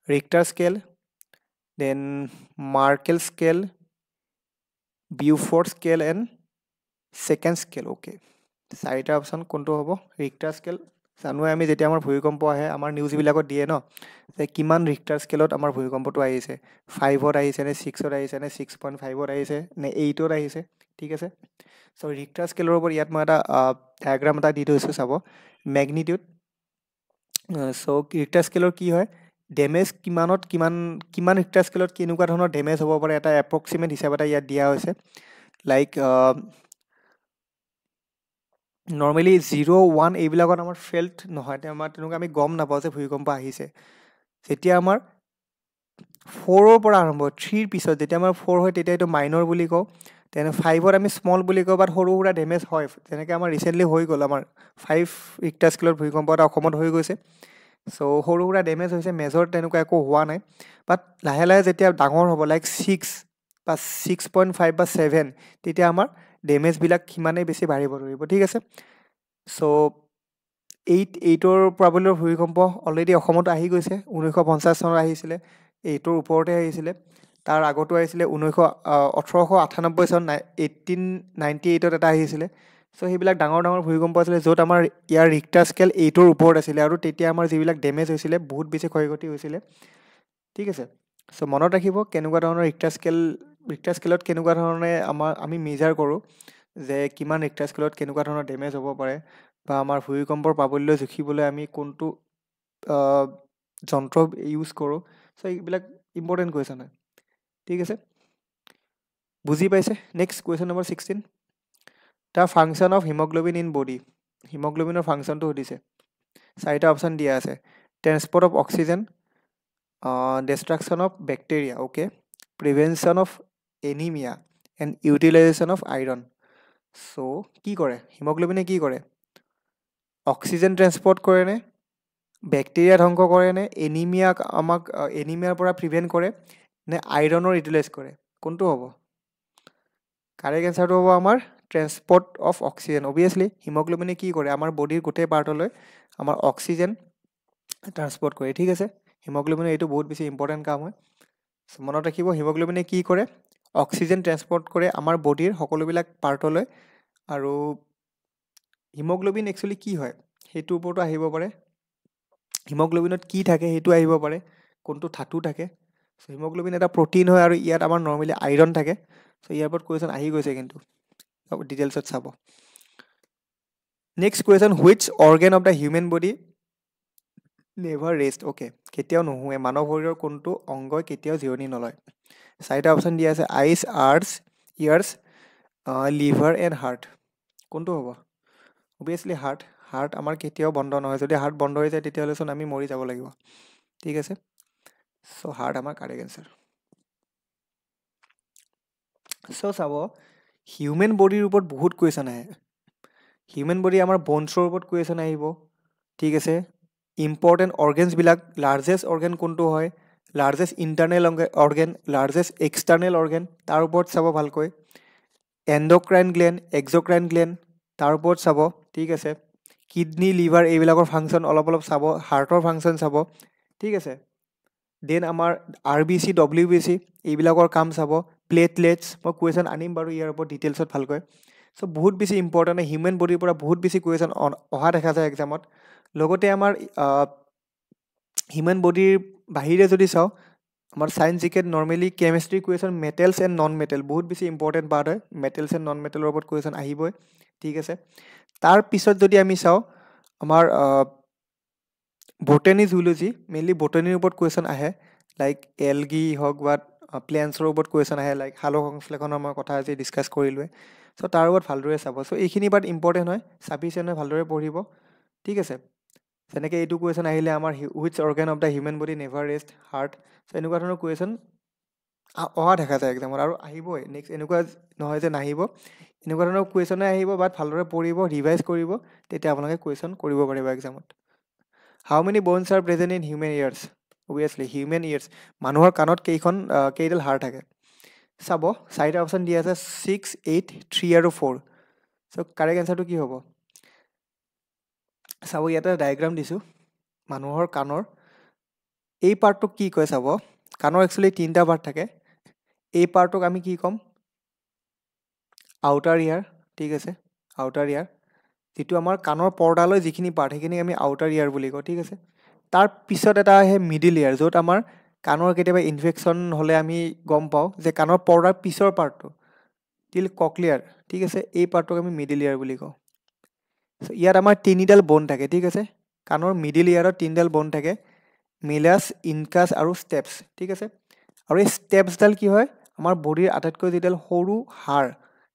Richter scale then Mercalli scale Beaufort scale and second scale okay চাৰিটা অপশ্যন কোনটো হ'ব ৰিক্টাৰ স্কেল জানোৱে আমি যেতিয়া আমাৰ ভূমিকম্প আহে আমাৰ নিউজবিলাকত দিয়ে ন যে কিমান ৰিক্টাৰ স্কেলত আমাৰ ভূমিকম্পটো আহিছে 5ত আহিছে নে 6ত আহিছে নে 6.5ত আহিছে নে 8ত আহিছে ঠিক আছে চ' ৰিক্টাৰ স্কেলৰ ওপৰত ইয়াত মই এটা ডায়েগ্ৰাম এটা দি থৈছোঁ চাব মেগনিটিউড চ' ৰিক্টাৰ স্কেলৰ কি হয় ডেমেজ কিমান ৰিক্টাৰ স্কেলত কেনেকুৱা ধৰণৰ ডেমেজ হ'ব পাৰে এটা এপ্ৰক্সিমেট হিচাপ এটা ইয়াত দিয়া হৈছে লাইক নৰ্মেলি 0, 1 এইবিলাকত আমাৰ ফেল্ট নহয় আমাৰ তেনেকুৱা আমি গম নাপাওঁ যে ভূমিকম্প আহিছে যেতিয়া আমাৰ 4ৰ পৰা আৰম্ভ 3ৰ পিছত যেতিয়া আমাৰ 4 হয় তেতিয়া এইটো মাইনৰ বুলি কওঁ তেনে 5ত আমি স্মল বুলি কওঁ বাট সৰু সুৰা ডেমেজ হয় যেনেকৈ আমাৰ ৰিচেণ্টলি হৈ গ'ল আমাৰ 5 ৰিক্টাৰ স্কেলত ভূমিকম্প এটা অসমত হৈ গৈছে চ' সৰু সুৰা ডেমেজ হৈছে মেজৰ তেনেকুৱা একো হোৱা নাই বাট লাহে লাহে যেতিয়া ডাঙৰ হ'ব লাইক 6 বা 6.5 বা 7 তেতিয়া আমাৰ ডেমেজবিলাক সিমানেই বেছি বাঢ়িব ধৰিব ঠিক আছে চ' 8ৰ প্ৰবলেমৰ ভূমিকম্প অলৰেডি অসমত আহি গৈছে 1950 চনত আহিছিলে 8ৰ ওপৰতে আহিছিলে তাৰ আগতো আহিছিলে 1898 চন 1898ত এটা আহিছিলে চ' সেইবিলাক ডাঙৰ ডাঙৰ ভূমিকম্প আছিলে য'ত আমাৰ ইয়াৰ ৰিক্টাৰ স্কেল 8ৰ ওপৰত আছিলে আৰু তেতিয়া আমাৰ যিবিলাক ডেমেজ হৈছিলে বহুত বেছি ক্ষয়ক্ষতি হৈছিলে ঠিক আছে চ' মনত ৰাখিব কেনেকুৱা ধৰণৰ ৰিক্টাৰ স্কেলত কেনেকুৱা ধৰণে আমি মেজাৰ কৰোঁ যে কিমান ৰিক্টাৰ স্কেলত কেনেকুৱা ধৰণৰ ডেমেজ হ'ব পাৰে বা আমাৰ ভূমিকম্পৰ প্ৰাবল্য জুখিবলৈ আমি কোনটো যন্ত্ৰ ইউজ কৰোঁ চ' এইবিলাক ইম্পৰ্টেণ্ট কুৱেশ্যন হয় ঠিক আছে বুজি পাইছে next question number 16 the function of haemoglobin in body হিমগ্ল'বিনৰ ফাংচনটো সুধিছে চাৰিটা অপশ্যন দিয়া আছে transport of oxygen destruction of bacteria okay prevention of anemia and utilization of iron so কি কৰে হিমগ্ল'বিনে কি কৰে অক্সিজেন ট্ৰেন্সপৰ্ট কৰে নে বেক্টেৰিয়া ধ্বংস কৰে নে এনিমিয়াক আমাক এনিমিয়াৰ পৰা প্ৰিভেণ্ট কৰে নে আইৰণৰ ইউটিলাইজ কৰে কোনটো হ'ব কাৰেক্ট এনচাৰটো হ'ব আমাৰ ট্ৰেন্সপৰ্ট অফ অক্সিজেন অবভিয়াছলি হিমগ্ল'বিনে কি কৰে আমাৰ বডিৰ গোটেই পাৰ্টলৈ আমাৰ অক্সিজেন ট্ৰান্সপৰ্ট কৰে ঠিক আছে হিমগ্ল'বিনৰ এইটো বহুত বেছি ইম্পৰ্টেণ্ট কাম হয় মনত ৰাখিব হিমগ্ল'বিনে কি কৰে অক্সিজেন ট্ৰান্সপৰ্ট কৰে আমাৰ বডিৰ সকলোবিলাক পাৰ্টলৈ আৰু হিমগ্ল'বিন একচুৱেলি কি হয় সেইটোৰ ওপৰতো আহিব পাৰে হিমগ্ল'বিনত কি থাকে সেইটো আহিব পাৰে কোনটো ধাতু থাকে চ' হিমগ্ল'বিন এটা প্ৰ'টিন হয় আৰু ইয়াত আমাৰ নৰ্মেলি আইৰণ থাকে চ' ইয়াৰ ওপৰত কুৱেশ্যন আহি গৈছে কিন্তু ডিটেইলছত চাব next question which organ of the human body never rest okay কেতিয়াও নুশুৱে মানৱ শৰীৰৰ কোনটো অংগই কেতিয়াও জিৰণি নলয় চাৰিটা অপশ্যন দিয়া আছে ice arts years liver and heart কোনটো হ'ব অবভিয়াছলি হাৰ্ট আমাৰ কেতিয়াও বন্ধ নহয় যদি হাৰ্ট বন্ধ হৈ যায় তেতিয়াহ'লেচোন আমি মৰি যাব লাগিব ঠিক আছে চ' হাৰ্ট আমাৰ কাৰেক্ট এনচাৰ চ' চাব হিউমেন বডিৰ ওপৰত বহুত কুৱেশ্যন আহে হিউমেন বডি আমাৰ বনছৰ ওপৰত কুৱেশ্যন আহিব ঠিক আছে ইম্পৰ্টেণ্ট অৰ্গেনছবিলাক লাৰ্জেষ্ট অৰ্গেন কোনটো হয় largest internal organ largest external organ তাৰ ওপৰত চাব ভালকৈ এণ্ডক্ৰাইন গ্লেণ্ড এক্সক্ৰাইন গ্লেণ্ড তাৰ ওপৰত চাব ঠিক আছে কিডনী লিভাৰ এইবিলাকৰ ফাংচন অলপ চাব হাৰ্টৰ ফাংচন চাব ঠিক আছে দেন আমাৰ R B C W B C এইবিলাকৰ কাম চাব প্লেটলেটছ মই কুৱেশ্যন আনিম বাৰু ইয়াৰ ওপৰত ডিটেইলছত ভালকৈ চ' বহুত বেছি ইম্পৰ্টেণ্ট হিউমেন বডিৰ পৰা বহুত বেছি কুৱেশ্যন অহা দেখা যায় এক্সামত লগতে আমাৰ হিউমেন বডিৰ বাহিৰে যদি চাওঁ আমাৰ চায়েন্স জিকেট normally chemistry question metals and non metal বহুত বেছি ইম্পৰ্টেণ্ট পাৰ্ট হয় মেটেলছ এণ্ড নন মেটেলৰ ওপৰত কুৱেশ্যন আহিবই ঠিক আছে তাৰপিছত যদি আমি চাওঁ আমাৰ বটানী জুলজি মেইনলি বটানীৰ ওপৰত কুৱেশ্যন আহে লাইক এলগি হওক বা প্লেণ্টছৰ ওপৰত কুৱেশ্যন আহে লাইক সালোক সংশ্লেষণৰ মই কথা আজি ডিছকাছ কৰিলোৱে চ' তাৰ ওপৰত ভালদৰে চাব চ' এইখিনি বাট ইম্পৰ্টেণ্ট হয় চাফিচিয়েণ্ট হয় ভালদৰে পঢ়িব ঠিক আছে যেনেকৈ এইটো কুৱেশ্যন আহিলে আমাৰ which organ of the human body never rest heart so' এনেকুৱা ধৰণৰ কুৱেশ্যন অহা দেখা যায় এক্সামত আৰু আহিবই নেক্সট এনেকুৱা নহয় যে নাহিব এনেকুৱা ধৰণৰ কুৱেশ্যনে আহিব বাট ভালদৰে পঢ়িব ৰিভাইজ কৰিব তেতিয়া আপোনালোকে কুৱেশ্যন কৰিব পাৰিব এক্সামত how many bones are present in human ears obviously human ears মানুহৰ কাণত কেইডাল হাড় থাকে চাব চাৰিটা অপশ্যন দিয়া আছে 6, 8, 3 আৰু 4 চ' কাৰেক্ট এনচাৰটো কি হ'ব চাব ইয়াতে ডায়েগ্ৰাম দিছোঁ মানুহৰ কাণৰ এই পাৰ্টটোক কি কয় চাব কাণৰ একচুৱেলি 3টা পাৰ্ট থাকে এই পাৰ্টটোক আমি কি ক'ম আউটাৰ ইয়াৰ ঠিক আছে আউটাৰ ইয়াৰ যিটো আমাৰ কাণৰ পৰ্দালৈ যিখিনি পাৰ্ট সেইখিনি আমি আউটাৰ ইয়াৰ বুলি কওঁ ঠিক আছে তাৰ পিছত এটা আহে মিডিল ইয়াৰ য'ত আমাৰ কাণৰ কেতিয়াবা ইনফেকশ্যন হ'লে আমি গম পাওঁ যে কাণৰ পৰ্দাৰ পিছৰ পাৰ্টটো টিল ককলিয়াৰ ঠিক আছে এই পাৰ্টটোক আমি মিডিল ইয়াৰ বুলি কওঁ ইয়াত আমাৰ 3ডাল বন থাকে ঠিক আছে কাণৰ মিডিল ইয়াৰত 3ডাল বন থাকে মিলাছ ইনকাছ আৰু ষ্টেপছ ঠিক আছে আৰু এই ষ্টেপছডাল কি হয় আমাৰ বডিৰ আটাইতকৈ যিডাল সৰু হাড়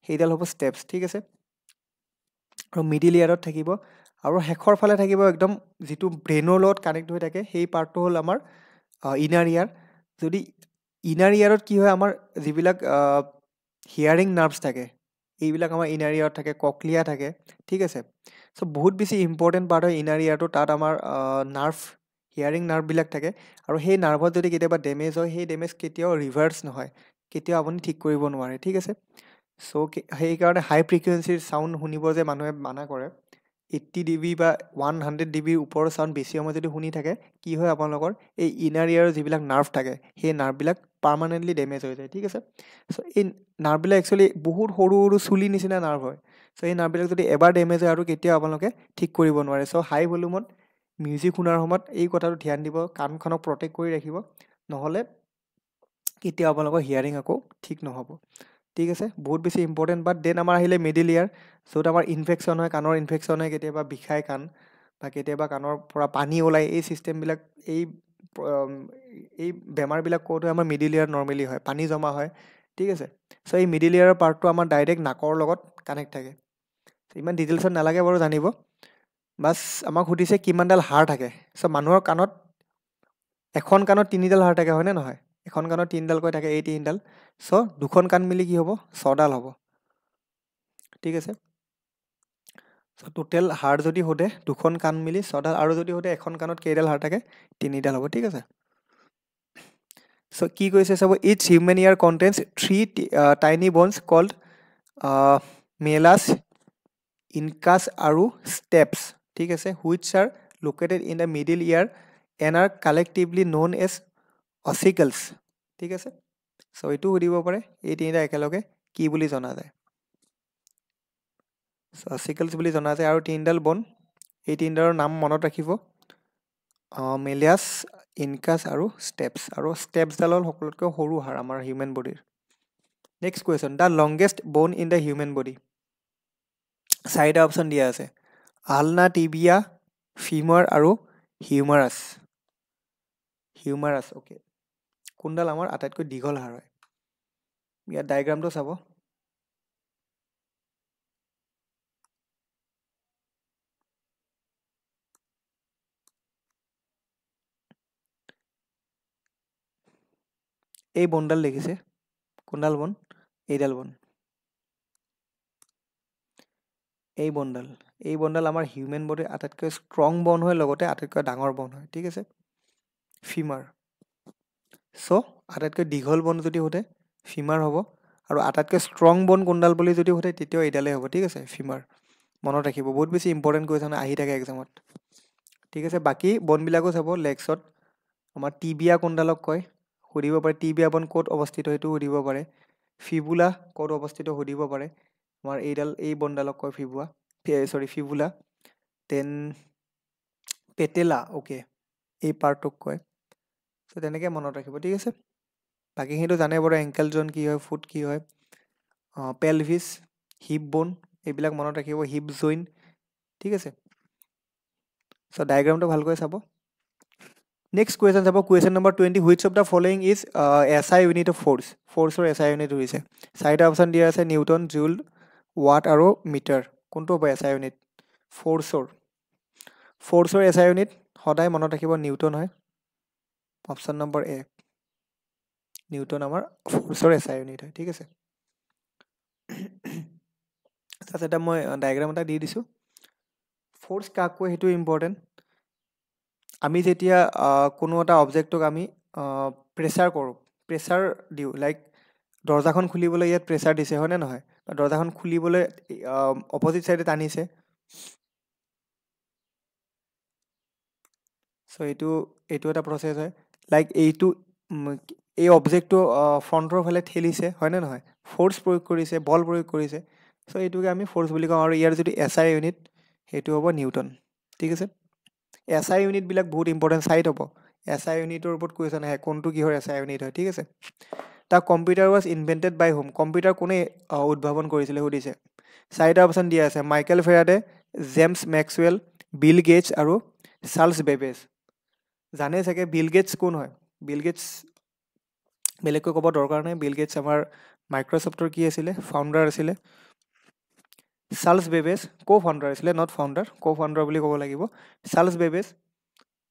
সেইডাল হ'ব ষ্টেপছ ঠিক আছে আৰু মিডিল ইয়াৰত থাকিব আৰু শেষৰ ফালে থাকিব একদম যিটো ব্ৰেইনৰ লগত কানেক্ট হৈ থাকে সেই পাৰ্টটো হ'ল আমাৰ ইনাৰ ইয়াৰ যদি ইনাৰ ইয়াৰত কি হয় আমাৰ যিবিলাক হিয়াৰিং নাৰ্ভছ থাকে এইবিলাক আমাৰ ইনাৰ ইয়াৰত থাকে ককলিয়া থাকে ঠিক আছে চ' বহুত বেছি ইম্পৰ্টেণ্ট পাৰ্ট হয় ইনাৰ ইয়াৰটো তাত আমাৰ নাৰ্ভ হিয়াৰিং নাৰ্ভবিলাক থাকে আৰু সেই নাৰ্ভত যদি কেতিয়াবা ডেমেজ হয় সেই ডেমেজ কেতিয়াও ৰিভাৰ্ছ নহয় কেতিয়াও আপুনি ঠিক কৰিব নোৱাৰে ঠিক আছে চ' সেইকাৰণে হাই ফ্ৰিকুৱেঞ্চিৰ চাউণ্ড শুনিব যে মানুহে মানা কৰে 80 dB বা 100 dBৰ ওপৰৰ চাউণ্ড বেছি সময় যদি শুনি থাকে কি হয় আপোনালোকৰ এই ইনাৰ ইয়াৰৰ যিবিলাক নাৰ্ভ থাকে সেই নাৰ্ভবিলাক পাৰ্মানেণ্টলি ডেমেজ হৈ যায় ঠিক আছে চ' এই নাৰ্ভবিলাক একচুৱেলি বহুত সৰু সৰু চুলি নিচিনা নাৰ্ভ হয় চ' এই নাৰ্ভবিলাক যদি এবাৰ ডেমেজ হয় আৰু কেতিয়াও আপোনালোকে ঠিক কৰিব নোৱাৰে চ' হাই ভলিউমত মিউজিক শুনাৰ সময়ত এই কথাটো ধ্যান দিব কাণখনক প্ৰটেক্ট কৰি ৰাখিব নহ'লে কেতিয়াও আপোনালোকৰ হিয়াৰিং আকৌ ঠিক নহ'ব ঠিক আছে বহুত বেছি ইম্পৰ্টেণ্ট বাট দেন আমাৰ আহিলে মিডিল ইয়াৰ য'ত আমাৰ ইনফেকশ্যন হয় কাণৰ ইনফেকশ্যন হয় কেতিয়াবা বিষাই কাণ বা কেতিয়াবা কাণৰ পৰা পানী ওলায় এই চিষ্টেমবিলাক এই বেমাৰবিলাক ক'ত হয় আমাৰ মিডিল ইয়াৰ নৰ্মেলি হয় পানী জমা হয় ঠিক আছে চ' এই মিডিল ইয়াৰৰ পাৰ্টটো আমাৰ ডাইৰেক্ট নাকৰ লগত কানেক্ট থাকে ইমান ডিটেইলছত নালাগে বাৰু জানিব বাছ আমাক সুধিছে কিমানডাল হাড় থাকে চ' মানুহৰ কাণত এখন কাণত 3ডাল হাড় থাকে হয়নে নহয় এখন কাণত 3ডালকৈ থাকে এই 3ডাল চ' দুখন কাণ মিলি কি হ'ব 6ডাল হ'ব ঠিক আছে চ' টোটেল হাড় যদি সোধে 2খন কাণ মিলি 6ডাল, আৰু যদি সোধে এখন কাণত কেইডাল হাড় থাকে 3ডাল হ'ব, ঠিক আছে। চ' কি কৈছে চাব, it's human ear contains 3 tiny bones called malleus, incus আৰু ষ্টেপছ, ঠিক আছে, which are located in the middle ear and are collectively known as ossicles, ঠিক আছে। চ' এইটো সুধিব পাৰে, এই তিনিটা একেলগে কি বুলি জনা যায়। চ' অচিকলছ বুলি জনা যায়। আৰু 3ডাল বন, এই 3ডালৰ নাম মনত ৰাখিব, মেলিয়াছ, ইনকাছ আৰু ষ্টেপছ। আৰু ষ্টেপছডাল হ'ল সকলোতকৈ সৰু হাড় আমাৰ হিউমেন বডিৰ। Next question, the longest bone in the human body. 4টা অপশ্যন দিয়া আছে, আলনা, টিবিয়া, ফিমাৰ আৰু হিউমাৰাছ। হিউমাৰাছ, অ'কে। কোনডাল আমাৰ আটাইতকৈ দীঘল হাড় হয়? ইয়াত ডায়েগ্ৰামটো চাব, এই বনডাল দেখিছে, কোনডাল বন? এইডাল বন, এই বনডাল আমাৰ হিউমেন বডিৰ আটাইতকৈ ষ্ট্ৰং বন হয়, লগতে আটাইতকৈ ডাঙৰ বন হয়, ঠিক আছে, ফিমাৰ। চ' আটাইতকৈ দীঘল বন যদি সোধে ফিমাৰ হ'ব, আৰু আটাইতকৈ ষ্ট্ৰং বন কোনডাল বুলি যদি সোধে তেতিয়াও এইডালেই হ'ব, ঠিক আছে, ফিমাৰ। মনত ৰাখিব, বহুত বেছি ইম্পৰ্টেণ্ট কুৱেশ্যন আহি থাকে এক্সামত, ঠিক আছে। বাকী বনবিলাকো চাব, লেগছত আমাৰ টিবিয়া কোনডালক কয় সুধিব পাৰে, টিবিয়া বন ক'ত অৱস্থিত সেইটো সুধিব পাৰে, ফিবুলা ক'ত অৱস্থিত সুধিব পাৰে, আমাৰ এই বনডালক কয় ফিবুলা। দেন পেটেলা, অ'কে, এই পাৰ্টটোক কয়। চ' তেনেকৈ মনত ৰাখিব, ঠিক আছে। বাকীখিনিতো জানে বাৰু, এংকেল জইন কি হয়, ফুট কি হয়, পেলভিছ, হিপ বন, এইবিলাক মনত ৰাখিব, হিপ জইন, ঠিক আছে। চ' ডায়েগ্ৰামটো ভালকৈ চাব। নেক্সট কুৱেশ্যন চাব, question number 20, which of the following is SI unit of force. ফ'ৰ্চৰ SI ইউনিট হৈছে 4টা অপশ্যন দিয়া আছে, নিউটন, জুল, ৱাট আৰু মিটাৰ। কোনটো হ'ব SI ইউনিট? ফ'ৰ্চৰ SI ইউনিট সদায় মনত ৰাখিব নিউটন হয়, অপশ্যন নম্বৰ এ, নিউটন আমাৰ ফ'ৰ্চৰ SI ইউনিট হয়, ঠিক আছে। তাত এটা মই ডায়েগ্ৰাম এটা দি দিছোঁ, ফ'ৰ্চ কাক কয় সেইটো ইম্পৰ্টেণ্ট। আমি যেতিয়া কোনো এটা অবজেক্টক আমি প্ৰেছাৰ কৰোঁ, প্ৰেছাৰ দিওঁ, লাইক দৰ্জাখন খুলিবলৈ ইয়াত প্ৰেছাৰ দিছে, হয়নে নহয়? দৰ্জাখন খুলিবলৈ অপজিট ছাইডে টানিছে। চ' এইটো এটা প্ৰচেছ হয়, লাইক এই অবজেক্টটো ফ্ৰণ্টৰ ফালে ঠেলিছে, হয়নে নহয়? ফ'ৰ্চ প্ৰয়োগ কৰিছে, বল প্ৰয়োগ কৰিছে। চ' এইটোকে আমি ফ'ৰ্চ বুলি কওঁ, আৰু ইয়াৰ যিটো SI ইউনিট সেইটো হ'ব নিউটন, ঠিক আছে। SI ইউনিটবিলাক বহুত ইম্পৰ্টেণ্ট, চাই থ'ব, SI ইউনিটৰ ওপৰত কুৱেশ্যন আহে, কোনটো কিহৰ SI ইউনিট হয়, ঠিক আছে। The computer was invented by whom. Computer কোনে উদ্ভাৱন কৰিছিলে সুধিছে। 4টা অপশ্যন দিয়া আছে, Michael Faraday, James Maxwell, Bill Gates আৰু চাৰ্লছ বেবেজ। জানে চাগে বিল গেটছ কোন হয়? বিল গেটছ বেলেগকৈ ক'ব দৰকাৰ নাই, বিল গেটছ আমাৰ মাইক্ৰ'ছফ্টৰ কি আছিলে? ফাউণ্ডাৰ আছিলে। চাৰ্লছ বেবেজ ফাউণ্ডাৰ আছিলে, নট ফাউণ্ডাৰ, ফাউণ্ডাৰ বুলি ক'ব লাগিব। চাৰ্লছ বেবেজ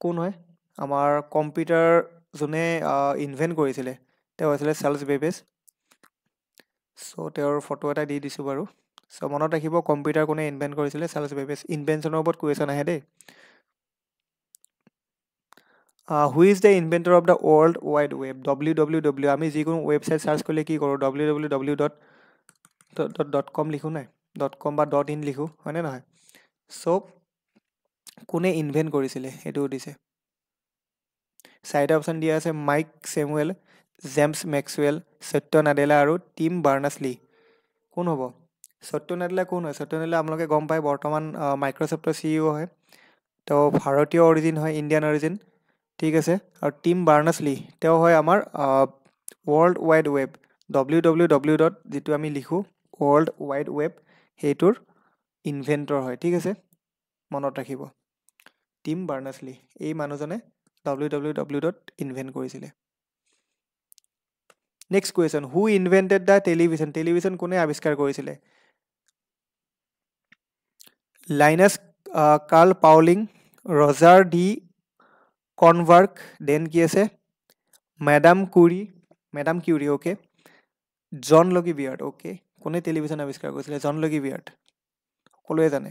কোন হয়? আমাৰ কম্পিউটাৰ যোনে ইনভেণ্ট কৰিছিলে তেওঁ আছিলে চাৰ্লছ বেবেজ। চ' তেওঁৰ ফটো এটা দি দিছোঁ বাৰু। চ' মনত ৰাখিব, কম্পিউটাৰ কোনে ইনভেণ্ট কৰিছিলে? Charles Babbage. ইনভেনশ্যনৰ ওপৰত কুৱেশ্যন আহে দেই। Who is the inventor of the world wide web? WWW, আমি যিকোনো ৱেবছাইট চাৰ্চ কৰিলে কি কৰোঁ? www.com লিখোঁ নাই? .com বা .in লিখোঁ, হয়নে নহয়? চ' কোনে ইনভেণ্ট কৰিছিলে সেইটো সুধিছে। 4টা অপশ্যন দিয়া আছে, মাইক চেমুৱেল, জেমছ মেক্সৱেল, সত্য নাডেলা আৰু টিম বাৰ্নাৰ্ছ-লী। কোন হ'ব? সত্য নাডেলা কোন হয়? সত্য নাডেলা আপোনালোকে গম পায়, বৰ্তমান মাইক্ৰ'ছফ্টৰ CEO হয়। তেওঁ ভাৰতীয় অৰিজিন হয়, ইণ্ডিয়ান অৰিজিন, ঠিক আছে। আৰু টিম বাৰ্নাৰ্ছ-লী তেওঁ হয় আমাৰ ৱৰ্ল্ড ৱাইড ৱেব, WWW যিটো আমি লিখোঁ ৱৰ্ল্ড ৱাইড ৱেব, সেইটোৰ ইনভেণ্টৰ হয়, ঠিক আছে। মনত ৰাখিব, টিম বাৰ্নাৰ্ছ-লী, এই মানুহজনে WWW ইনভেণ্ট কৰিছিলে। Next question, who invented the television? Television কোনে আৱিষ্কাৰ কৰিছিলে? লাইনাছ কাৰ্ল পাউলিং, ৰজাৰ ডি কৰ্ণবাৰ্গ, দেন কি আছে মেডাম কিউৰী, অ'কে, জন লগি বিয়াৰ্ড, অ'কে। কোনে টেলিভিছন আৱিষ্কাৰ কৰিছিলে? জন লগি বিয়াৰ্ড, সকলোৱে জানে,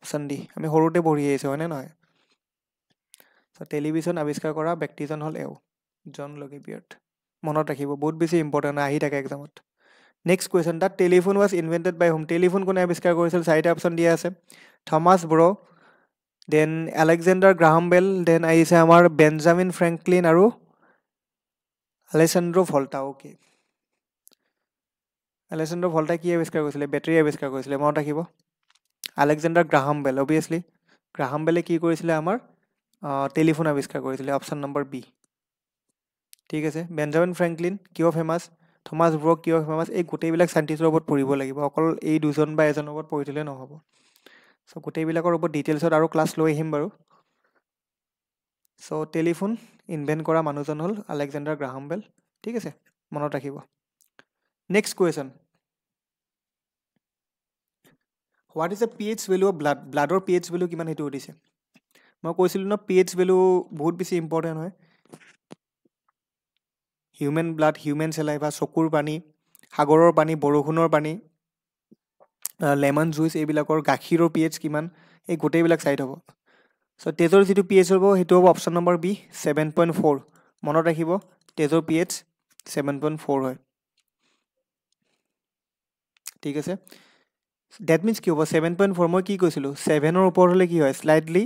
অপশ্যন ডি আমি সৰুতে পঢ়ি আহিছোঁ হয়নে নহয় টেলিভিছন আৱিষ্কাৰ কৰা ব্যক্তিজন হ'ল জন লগিবিয়াৰ্ড মনত ৰাখিব বহুত বেছি ইম্পৰ্টেণ্ট আহি থাকে এক্সামত next question the telephone was invented by whom telephone কোনে আৱিষ্কাৰ কৰিছিল চাৰিটা অপশ্যন দিয়া আছে থমাছ ব্ৰ then Alexander Graham Bell then আহিছে আমাৰ বেঞ্জামিন ফ্ৰেংকলিন আৰু আলেচান্দ্ৰ ভল্টা অ'কে আলেচান্দ্ৰ ভল্টাই কি আৱিষ্কাৰ কৰিছিলে বেটেৰী আৱিষ্কাৰ কৰিছিলে মনত ৰাখিব আলেকজেণ্ডাৰ গ্ৰাহাম বেল অভিয়াছলি গ্ৰাহাম বেলে কি কৰিছিলে আমাৰ টেলিফোন আৱিষ্কাৰ কৰিছিলে অপশ্যন নম্বৰ বি ঠিক আছে বেঞ্জামিন ফ্ৰেংকলিন কিয় ফেমাছ থমাছ ব্ৰ কিয় ফেমাছ এই গোটেইবিলাক চাইণ্টিষ্টৰ ওপৰত পঢ়িব লাগিব অকল এই দুজন বা এজনৰ ওপৰত পঢ়ি দিলে নহ'ব চ' গোটেইবিলাকৰ ওপৰত ডিটেইলছত আৰু ক্লাছ লৈ আহিম বাৰু চ' টেলিফোন ইনভেণ্ট কৰা মানুহজন হ'ল আলেকজেণ্ডাৰ গ্ৰাহাম বেল ঠিক আছে মনত ৰাখিব next question what is the P H value of ব্লাডৰ পি এইচ ভেলু কিমান সেইটো সুধিছে মই কৈছিলোঁ ন পি এইচ ভেলু বহুত বেছি ইম্পৰ্টেণ্ট হয় হিউমেন ব্লাড হিউমেন চেলাইভা চকুৰ পানী সাগৰৰ পানী বৰষুণৰ পানী লেমন জুইচ এইবিলাকৰ গাখীৰৰ পি এইচ কিমান এই গোটেইবিলাক চাই থ'ব চ' তেজৰ যিটো পি এইচ হ'ব সেইটো হ'ব অপশ্যন নম্বৰ বি 7.4 মনত ৰাখিব তেজৰ পি এইচ 7.4 হয় ঠিক আছে ডেট মিনছ কি হ'ব 7.4 মই কি কৈছিলোঁ 7ৰ ওপৰত হ'লে কি হয় শ্লাইটলি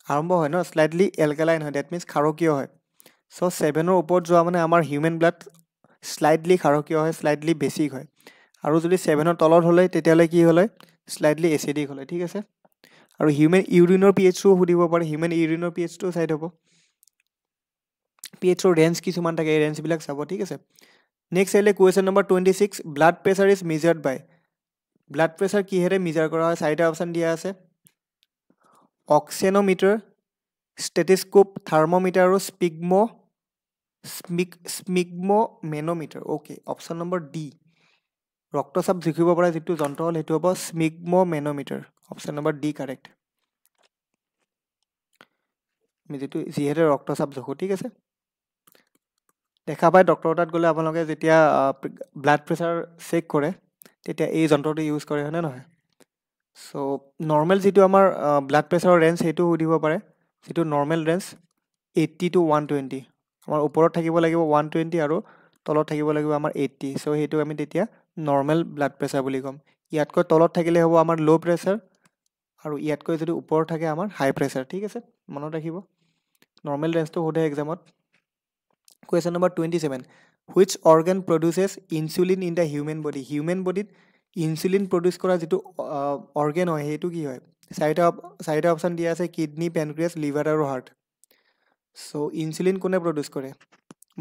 আৰম্ভ হয় ন শ্লাইটলি এলকালাইন হয় ডেট মিনছ ক্ষাৰকীয় হয় চ' 7ৰ ওপৰত যোৱা মানে আমাৰ হিউমেন ব্লাড শ্লাইটলি ক্ষাৰকীয় হয় শ্লাইটলি বেছিক হয় আৰু যদি 7ৰ তলত হ'লে তেতিয়াহ'লে কি হ'লে শ্লাইটলি এচিডিক হ'লে ঠিক আছে আৰু হিউমেন ইউৰিনৰ পি এইচটোও সুধিব পাৰে হিউমেন ইউৰিনৰ পি এইচটোও চাই থ'ব পি এইচৰ ৰেঞ্জ কিছুমান থাকে এই ৰেঞ্জবিলাক চাব ঠিক আছে নেক্সট আহিলে question number 26 blood pressure is measured by blood pressure কিহেৰে মেজাৰ কৰা হয় চাৰিটা অপশ্যন দিয়া আছে অক্সেনোমিটাৰ ষ্টেটিস্কোপ থাৰ্মোমিটাৰ আৰু স্মিগমোমেনোমিটাৰ অ'কে অপশ্যন নম্বৰ ডি ৰক্তচাপ জুখিব পৰা যিটো যন্ত্ৰ হ'ল সেইটো হ'ব স্মিগমোমেনোমিটাৰ অপশ্যন নম্বৰ ডি কাৰেক্ট আমি যিহেতু ৰক্তচাপ জোখোঁ ঠিক আছে দেখা পায় ডক্টৰৰ তাত গ'লে আপোনালোকে যেতিয়া ব্লাড প্ৰেছাৰ চেক কৰে তেতিয়া এই যন্ত্ৰটো ইউজ কৰে হয়নে নহয় চ' নৰ্মেল যিটো আমাৰ ব্লাড প্ৰেছাৰৰ ৰেঞ্জ সেইটো সুধিব পাৰে যিটো নৰ্মেল ৰেঞ্জ 80 to 120 আমাৰ ওপৰত থাকিব লাগিব 120 আৰু তলত থাকিব লাগিব আমাৰ 80 চ' সেইটো আমি তেতিয়া নৰ্মেল ব্লাড প্ৰেছাৰ বুলি ক'ম ইয়াতকৈ তলত থাকিলে হ'ব আমাৰ ল' প্ৰেছাৰ আৰু ইয়াতকৈ যদি ওপৰত থাকে আমাৰ হাই প্ৰেছাৰ ঠিক আছে মনত ৰাখিব নৰ্মেল ৰেঞ্জটো সোধে এক্সামত question number 27 which organ produces insulin in the human বডিত ইনচুলিন প্ৰডিউচ কৰা যিটো অৰ্গেন হয় সেইটো কি হয় চাৰিটা অপশ্যন দিয়া আছে কিডনী পেনক্ৰিয়াছ লিভাৰ আৰু হাৰ্ট চ' ইনচুলিন কোনে প্ৰডিউচ কৰে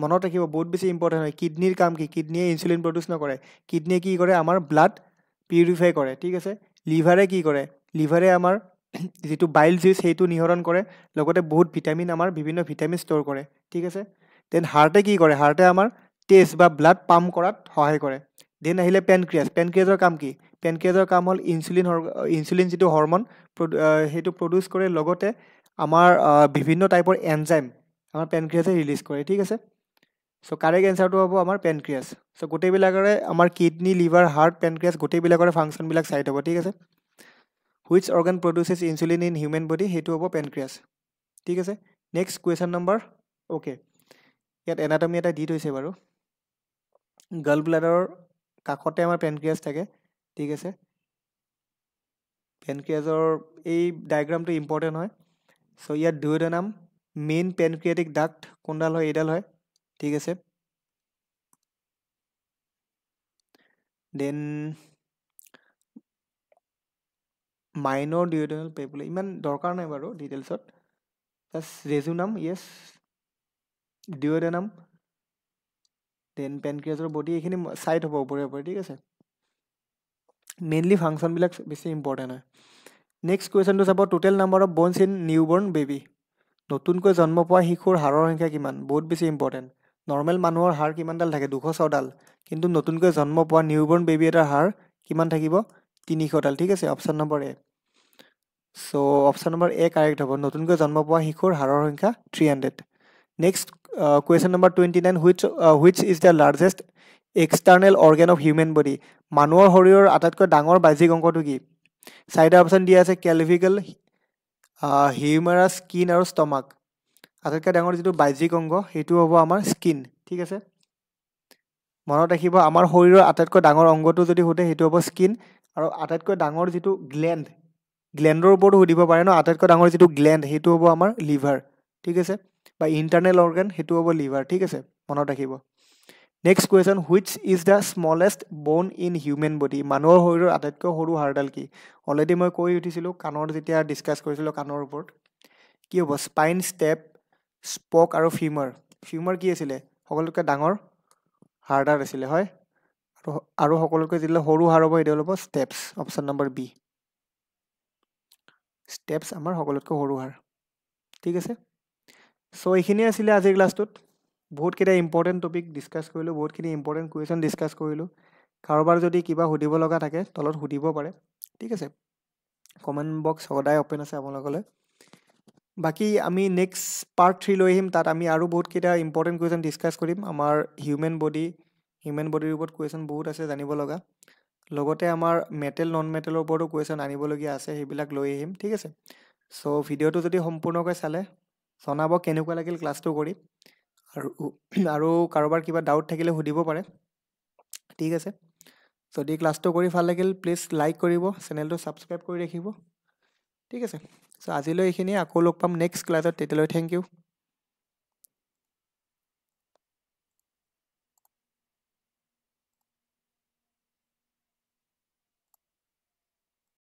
মনত ৰাখিব বহুত বেছি ইম্পৰ্টেণ্ট হয় কিডনীৰ কাম কি কিডনীয়ে ইনচুলিন প্ৰডিউচ নকৰে কিডনীয়ে কি কৰে আমাৰ ব্লাড পিউৰিফাই কৰে ঠিক আছে লিভাৰে কি কৰে লিভাৰে আমাৰ যিটো বাইল জুইচ সেইটো নিঃসৰণ কৰে লগতে বহুত ভিটামিন আমাৰ বিভিন্ন ভিটামিন ষ্ট'ৰ কৰে ঠিক আছে দেন হাৰ্টে কি কৰে হাৰ্টে আমাৰ তেজ বা ব্লাড পাম্প কৰাত সহায় কৰে দেন আহিলে পেনক্ৰিয়াছৰ কাম কি পেনক্ৰিয়াছৰ কাম হ'ল ইনচুলিন যিটো হৰমন সেইটো প্ৰডিউচ কৰে লগতে আমাৰ বিভিন্ন টাইপৰ এনজাইম আমাৰ পেনক্ৰিয়াছে ৰিলিজ কৰে ঠিক আছে চ' কাৰেক্ট এনচাৰটো হ'ব আমাৰ পেনক্ৰিয়াছ চ' গোটেইবিলাকৰে আমাৰ কিডনী লিভাৰ হাৰ্ট পেনক্ৰিয়াছ গোটেইবিলাকৰে ফাংচনবিলাক চাই থ'ব ঠিক আছে which organ produces insulin in human body সেইটো হ'ব পেনক্ৰিয়াছ ঠিক আছে নেক্সট কুৱেশ্যন নম্বৰ অ'কে ইয়াত এনাটমি এটা দি থৈছে বাৰু গাল ব্লাডাৰৰ কাষতে আমাৰ পেনক্ৰিয়াছ থাকে ঠিক আছে পেনক্ৰিয়াছৰ এই ডায়েগ্ৰামটো ইম্পৰ্টেণ্ট হয় চ' ইয়াত দুয়োডানাম মেইন পেনক্ৰিয়াটিক ডাক্ট কোনডাল হয় এইডাল হয় ঠিক আছে দেন মাইনৰ ডিঅ'ডেনাল পেপুলা ইমান দৰকাৰ নাই বাৰু ডিটেইলছত জাষ্ট ৰেজুনাম য়েছ ডিঅ'ডেনাম দেন পেনক্ৰিয়াছৰ বডি এইখিনি চাই থ'ব ওপৰে ওপৰে ঠিক আছে মেইনলি ফাংচনবিলাক বেছি ইম্পৰ্টেণ্ট হয় নেক্সট কুৱেশ্যনটো চাব total number of bones in newborn baby নতুনকৈ জন্ম পোৱা শিশুৰ হাড়ৰ সংখ্যা কিমান বহুত বেছি ইম্পৰ্টেণ্ট নৰ্মেল মানুহৰ হাড় কিমানডাল থাকে 206ডাল কিন্তু নতুনকৈ জন্ম পোৱা নিউবৰ্ণ বেবী এটাৰ হাড় কিমান থাকিব 300ডাল ঠিক আছে অপশ্যন নম্বৰ এ চ' অপশ্যন নম্বৰ এ কাৰেক্ট হ'ব নতুনকৈ জন্ম পোৱা শিশুৰ হাড়ৰ সংখ্যা 300 next question number 29 which is the largest external organ of human body মানুহৰ শৰীৰৰ আটাইতকৈ ডাঙৰ বাহ্যিক অংশটো কি চাৰিটা অপশ্যন দিয়া আছে কেলভিকেল, হিউমাৰাছ, স্কিন আৰু ষ্টমাক। আটাইতকৈ ডাঙৰ যিটো বাহ্যিক অংগ সেইটো হ'ব আমাৰ স্কিন, ঠিক আছে। মনত ৰাখিব আমাৰ শৰীৰৰ আটাইতকৈ ডাঙৰ অংগটো যদি সোধে সেইটো হ'ব স্কিন, আৰু আটাইতকৈ ডাঙৰ যিটো গ্লেণ্ডৰ ওপৰতো সুধিব পাৰে ন, আটাইতকৈ ডাঙৰ যিটো গ্লেণ্ড সেইটো হ'ব আমাৰ লিভাৰ, ঠিক আছে, বা ইণ্টাৰনেল অৰ্গেন সেইটো হ'ব লিভাৰ, ঠিক আছে, মনত ৰাখিব। Next question, which is the smallest bone in human body? মানুহৰ শৰীৰৰ আটাইতকৈ সৰু হাড়ডাল কি? অলৰেডি মই কৈ উঠিছিলোঁ কাণৰ যেতিয়া ডিছকাছ কৰিছিলোঁ কাণৰ ওপৰত। কি হ'ব? স্পাইন, ষ্টেপ, স্পক আৰু ফিউমাৰ। ফিউমাৰ কি আছিলে? সকলোতকৈ ডাঙৰ হাড়ডাল আছিলে, হয়, আৰু সকলোতকৈ যিবিলাক সৰু হাড় হ'ব সেইটো হ'ব stapes, option number B. Stapes আমাৰ সকলোতকৈ সৰু হাড়, ঠিক আছে। চ' এইখিনিয়ে আছিলে আজিৰ ক্লাছটোত। বহুতকেইটা ইম্পৰ্টেণ্ট টপিক ডিছকাছ কৰিলোঁ, বহুতখিনি ইম্পৰ্টেণ্ট কুৱেশ্যন ডিছকাছ কৰিলোঁ। কাৰোবাৰ যদি কিবা সুধিব লগা থাকে তলত সুধিব পাৰে, ঠিক আছে। কমেণ্ট বক্স সদায় অ'পেন আছে আপোনালোকলৈ। বাকী আমি নেক্সট পাৰ্ট 3 লৈ আহিম, তাত আমি আৰু বহুতকেইটা ইম্পৰ্টেণ্ট কুৱেশ্যন ডিছকাছ কৰিম। আমাৰ হিউমেন বডিৰ ওপৰত কুৱেশ্যন বহুত আছে জানিব লগা। লগতে আমাৰ মেটেল নন মেটেলৰ ওপৰতো কুৱেশ্যন আনিবলগীয়া আছে, সেইবিলাক লৈ আহিম, ঠিক আছে। চ' ভিডিঅ'টো যদি সম্পূৰ্ণকৈ চালে জনাব কেনেকুৱা লাগিল ক্লাছটো কৰি, আৰু কাৰোবাৰ কিবা ডাউট থাকিলে সুধিব পাৰে, ঠিক আছে। যদি ক্লাছটো কৰি ভাল লাগিল প্লিজ লাইক কৰিব, চেনেলটো ছাবস্ক্ৰাইব কৰি ৰাখিব, ঠিক আছে। চ' আজিলৈ এইখিনিয়ে, আকৌ লগ পাম নেক্সট ক্লাছত, তেতিয়ালৈ থেংক ইউ।